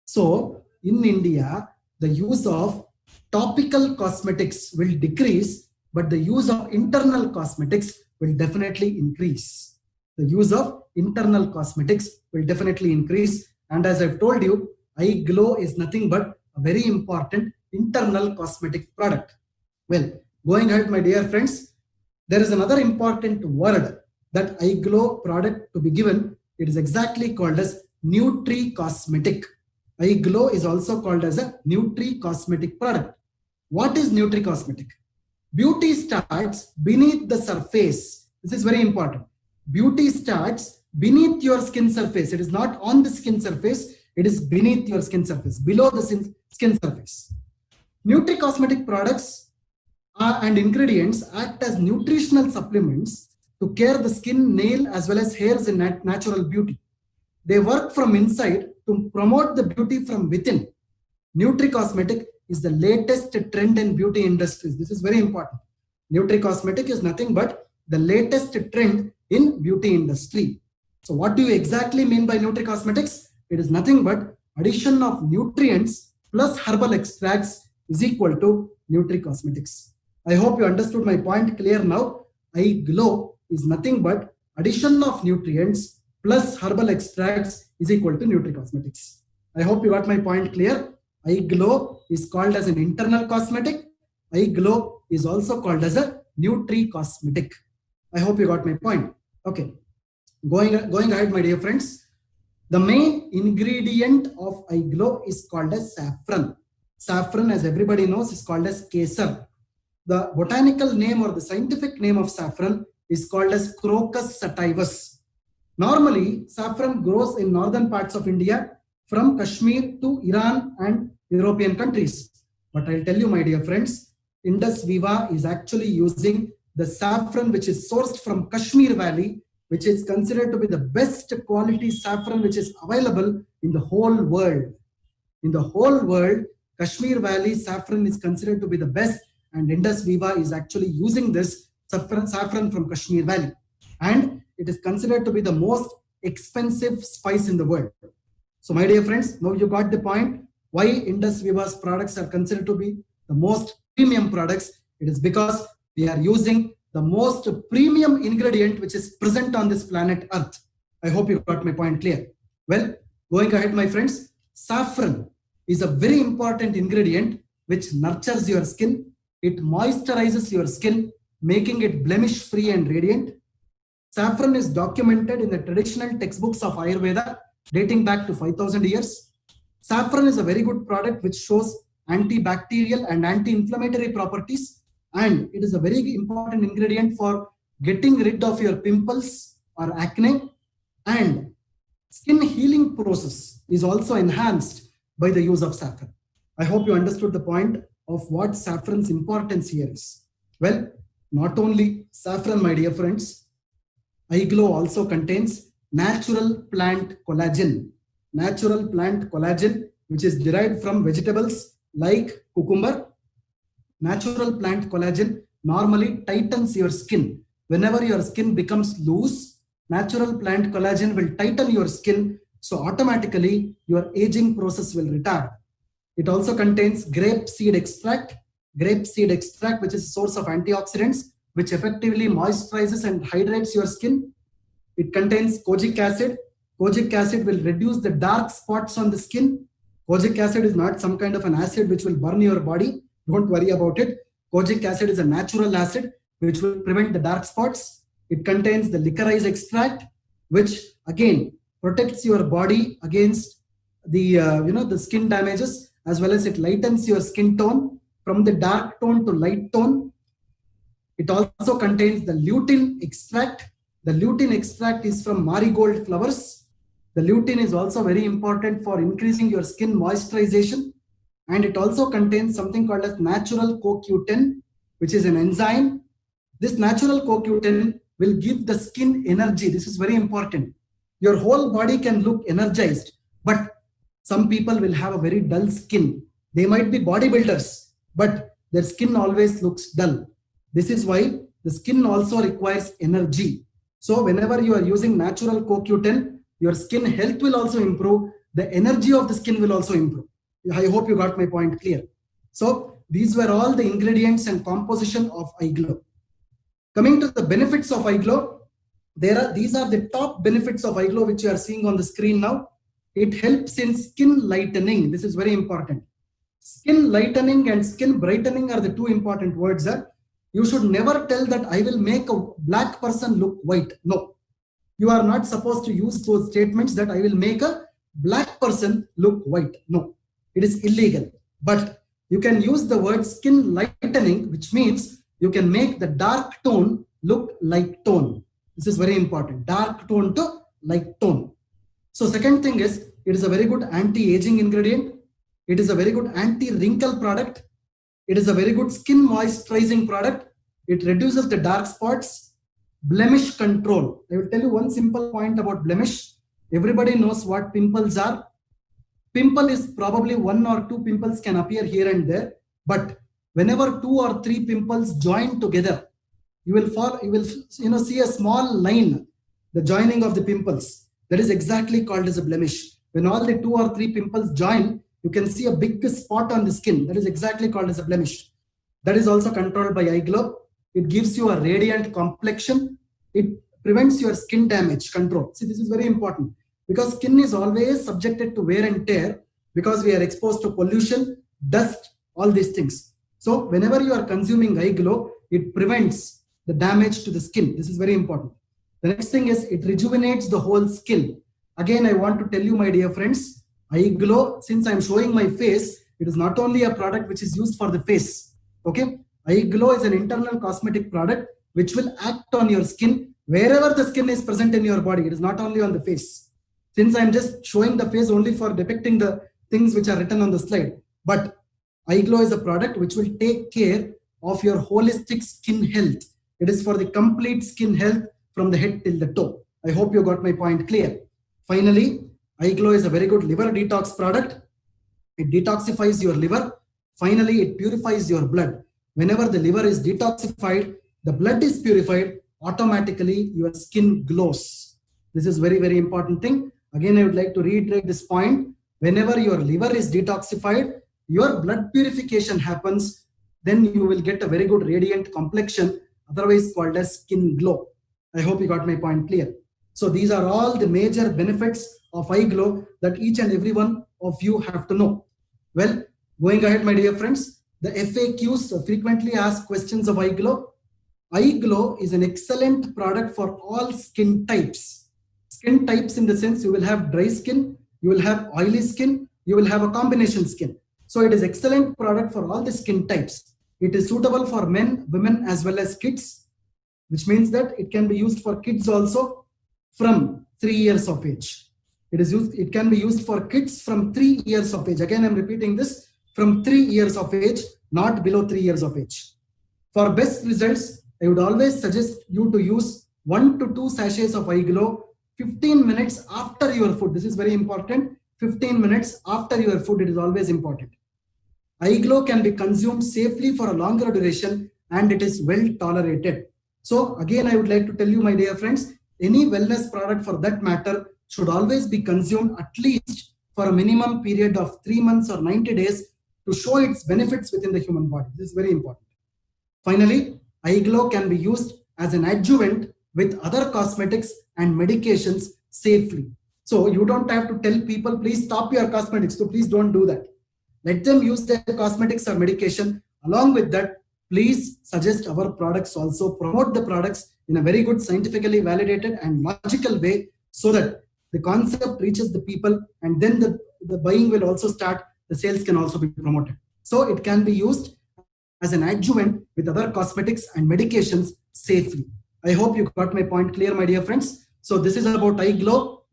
So in India, the use of topical cosmetics will decrease, but the use of internal cosmetics will definitely increase. The use of internal cosmetics will definitely increase. And as I've told you, iGlow is nothing but a very important internal cosmetic product. Well, going ahead, my dear friends, there is another important word that iGlow product to be given. It is exactly called as Nutri-Cosmetic. iGlow is also called as a Nutri-Cosmetic product. What is Nutri-Cosmetic? Beauty starts beneath the surface. This is very important. Beauty starts beneath your skin surface. It is not on the skin surface. It is beneath your skin surface, below the skin surface. Nutri-Cosmetic products and ingredients act as nutritional supplements to care the skin, nail, as well as hairs in natural beauty. They work from inside to promote the beauty from within. Nutri-Cosmetic is the latest trend in beauty industries. This is very important. Nutri-Cosmetic is nothing but the latest trend in beauty industry. So what do you exactly mean by Nutri-Cosmetics? It is nothing but addition of nutrients plus herbal extracts is equal to Nutri-Cosmetics. I hope you understood my point clear now. iGlow is nothing but addition of nutrients plus herbal extracts is equal to Nutri-Cosmetics. I hope you got my point clear. iGlow is called as an internal cosmetic. iGlow is also called as a Nutri-Cosmetic. I hope you got my point. Okay. Going ahead, my dear friends. The main ingredient of iGlow is called as saffron. Saffron, as everybody knows, is called as kesar. The botanical name or the scientific name of saffron is called as Crocus sativus. Normally, saffron grows in northern parts of India from Kashmir to Iran and European countries. But I'll tell you, my dear friends, Indus Viva is actually using the saffron which is sourced from Kashmir Valley, which is considered to be the best quality saffron which is available in the whole world. In the whole world, Kashmir Valley saffron is considered to be the best, and Indus Viva is actually using this saffron from Kashmir Valley. And it is considered to be the most expensive spice in the world. So my dear friends, now you got the point why Indus Viva's products are considered to be the most premium products. It is because we are using the most premium ingredient which is present on this planet Earth. I hope you got my point clear. Well, going ahead, my friends, saffron is a very important ingredient which nurtures your skin. It moisturizes your skin, making it blemish free and radiant. Saffron is documented in the traditional textbooks of Ayurveda dating back to 5,000 years. Saffron is a very good product which shows antibacterial and anti-inflammatory properties, and it is a very important ingredient for getting rid of your pimples or acne, and skin healing process is also enhanced by the use of saffron. I hope you understood the point of what saffron's importance here is. Well, not only saffron, my dear friends, iGlow also contains natural plant collagen. Natural plant collagen, which is derived from vegetables like cucumber. Natural plant collagen normally tightens your skin. Whenever your skin becomes loose, natural plant collagen will tighten your skin, so automatically your aging process will retard. It also contains grape seed extract, which is a source of antioxidants, which effectively moisturizes and hydrates your skin. It contains kojic acid. Kojic acid will reduce the dark spots on the skin. Kojic acid is not some kind of an acid which will burn your body. Don't worry about it. Kojic acid is a natural acid which will prevent the dark spots. It contains the licorice extract, which again protects your body against the the skin damages, as well as it lightens your skin tone from the dark tone to light tone. It also contains the lutein extract. The lutein extract is from marigold flowers. The lutein is also very important for increasing your skin moisturization. And it also contains something called as natural CoQ10, which is an enzyme. This natural CoQ10 will give the skin energy. This is very important. Your whole body can look energized, but some people will have a very dull skin. They might be bodybuilders, but their skin always looks dull. This is why the skin also requires energy. So whenever you are using natural CoQ10, your skin health will also improve. The energy of the skin will also improve. I hope you got my point clear. So these were all the ingredients and composition of iGlow. Coming to the benefits of iGlow, these are the top benefits of iGlow which you are seeing on the screen now. It helps in skin lightening. This is very important. Skin lightening and skin brightening are the two important words. You should never tell that I will make a black person look white. No, you are not supposed to use those statements that I will make a black person look white. No, it is illegal. But you can use the word skin lightening, which means you can make the dark tone look light tone. This is very important. Dark tone to light tone. So second thing is, it is a very good anti-aging ingredient. It is a very good anti-wrinkle product. It is a very good skin moisturizing product. It reduces the dark spots. Blemish control. I will tell you one simple point about blemish. Everybody knows what pimples are. Pimple is probably 1 or 2 pimples can appear here and there, but whenever 2 or 3 pimples join together, you will see a small line, the joining of the pimples. That is exactly called as a blemish. When all the 2 or 3 pimples join, you can see a big spot on the skin. That is exactly called as a blemish. That is also controlled by iGlow. It gives you a radiant complexion. It prevents your skin damage control. See, this is very important because skin is always subjected to wear and tear because we are exposed to pollution, dust, all these things. So whenever you are consuming iGlow, it prevents the damage to the skin. This is very important. The next thing is it rejuvenates the whole skin. Again, I want to tell you, my dear friends, iGlow, since I'm showing my face, it is not only a product which is used for the face. Okay, iGlow is an internal cosmetic product which will act on your skin wherever the skin is present in your body. It is not only on the face. Since I'm just showing the face only for depicting the things which are written on the slide, but iGlow is a product which will take care of your holistic skin health. It is for the complete skin health from the head till the toe. I hope you got my point clear. Finally, iGlow is a very good liver detox product. It detoxifies your liver. Finally, it purifies your blood. Whenever the liver is detoxified, the blood is purified, automatically your skin glows. This is very, very important thing. Again, I would like to reiterate this point. Whenever your liver is detoxified, your blood purification happens, then you will get a very good radiant complexion, otherwise called as skin glow. I hope you got my point clear. So these are all the major benefits of iGlow that each and every one of you have to know. Well, going ahead, my dear friends, the FAQs, the frequently asked questions of iGlow. iGlow is an excellent product for all skin types. Skin types in the sense you will have dry skin, you will have oily skin, you will have a combination skin. So it is excellent product for all the skin types. It is suitable for men, women, as well as kids, which means that it can be used for kids also from 3 years of age. It can be used for kids from 3 years of age. Again, I'm repeating this, from 3 years of age, not below 3 years of age. For best results, I would always suggest you to use 1 to 2 sachets of iGlow 15 minutes after your food. This is very important. 15 minutes after your food, it is always important. iGlow can be consumed safely for a longer duration and it is well tolerated. So again, I would like to tell you, my dear friends, any wellness product for that matter should always be consumed at least for a minimum period of 3 months or 90 days to show its benefits within the human body. This is very important. Finally, iGlow can be used as an adjuvant with other cosmetics and medications safely. So you don't have to tell people, please stop your cosmetics. So please don't do that. Let them use their cosmetics or medication. Along with that, please suggest our products also. Promote the products in a very good, scientifically validated and logical way so that the concept reaches the people and then the buying will also start. The sales can also be promoted. So it can be used as an adjuvant with other cosmetics and medications safely. I hope you got my point clear, my dear friends. So this is about iGlow.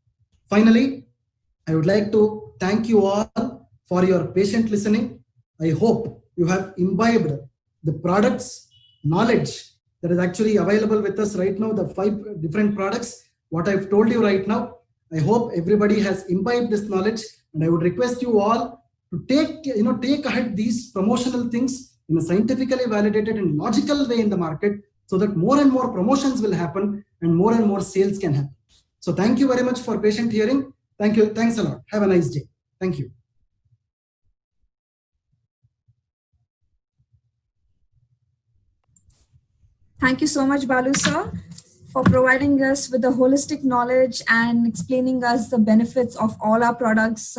Finally, I would like to thank you all for your patient listening. I hope you have imbibed the products, knowledge that is actually available with us right now, the 5 different products, what I've told you right now. I hope everybody has imbibed this knowledge, and I would request you all to take ahead these promotional things in a scientifically validated and logical way in the market so that more and more promotions will happen and more sales can happen. So thank you very much for patient hearing. Thank you. Thanks a lot. Have a nice day. Thank you. Thank you so much, Balu sir, for providing us with the holistic knowledge and explaining us the benefits of all our products,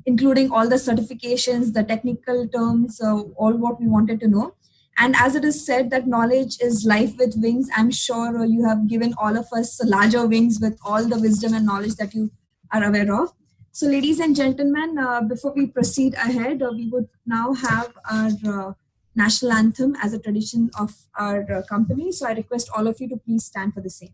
including all the certifications, the technical terms, all what we wanted to know. And as it is said that knowledge is life with wings, I'm sure you have given all of us larger wings with all the wisdom and knowledge that you are aware of. So ladies and gentlemen, before we proceed ahead, we would now have our national anthem as a tradition of our company. So I request all of you to please stand for the same.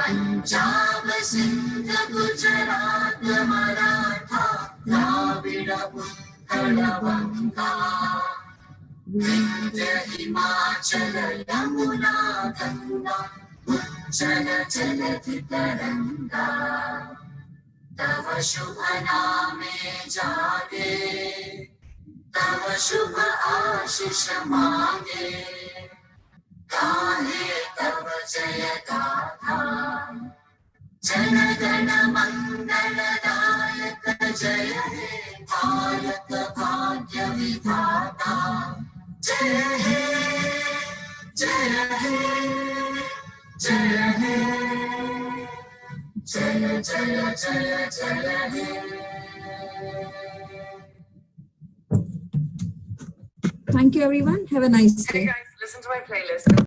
Punjab Sindh Gujarat Maratha Dravid Utkal बंगा विंध्य हिमाचल यमुना गंगा उज्जल जलधि तरंगा तव शुभ नामे जागे तव शुभ आशीष मांगे गाहे तव जय गाथा जन गण मंगल दायक जय हे भारत भाग्य विधाता जय हे जय हे जय हे जय जय जय जय हे. Thank you, everyone. Have a nice day. Hey guys, listen to my playlist.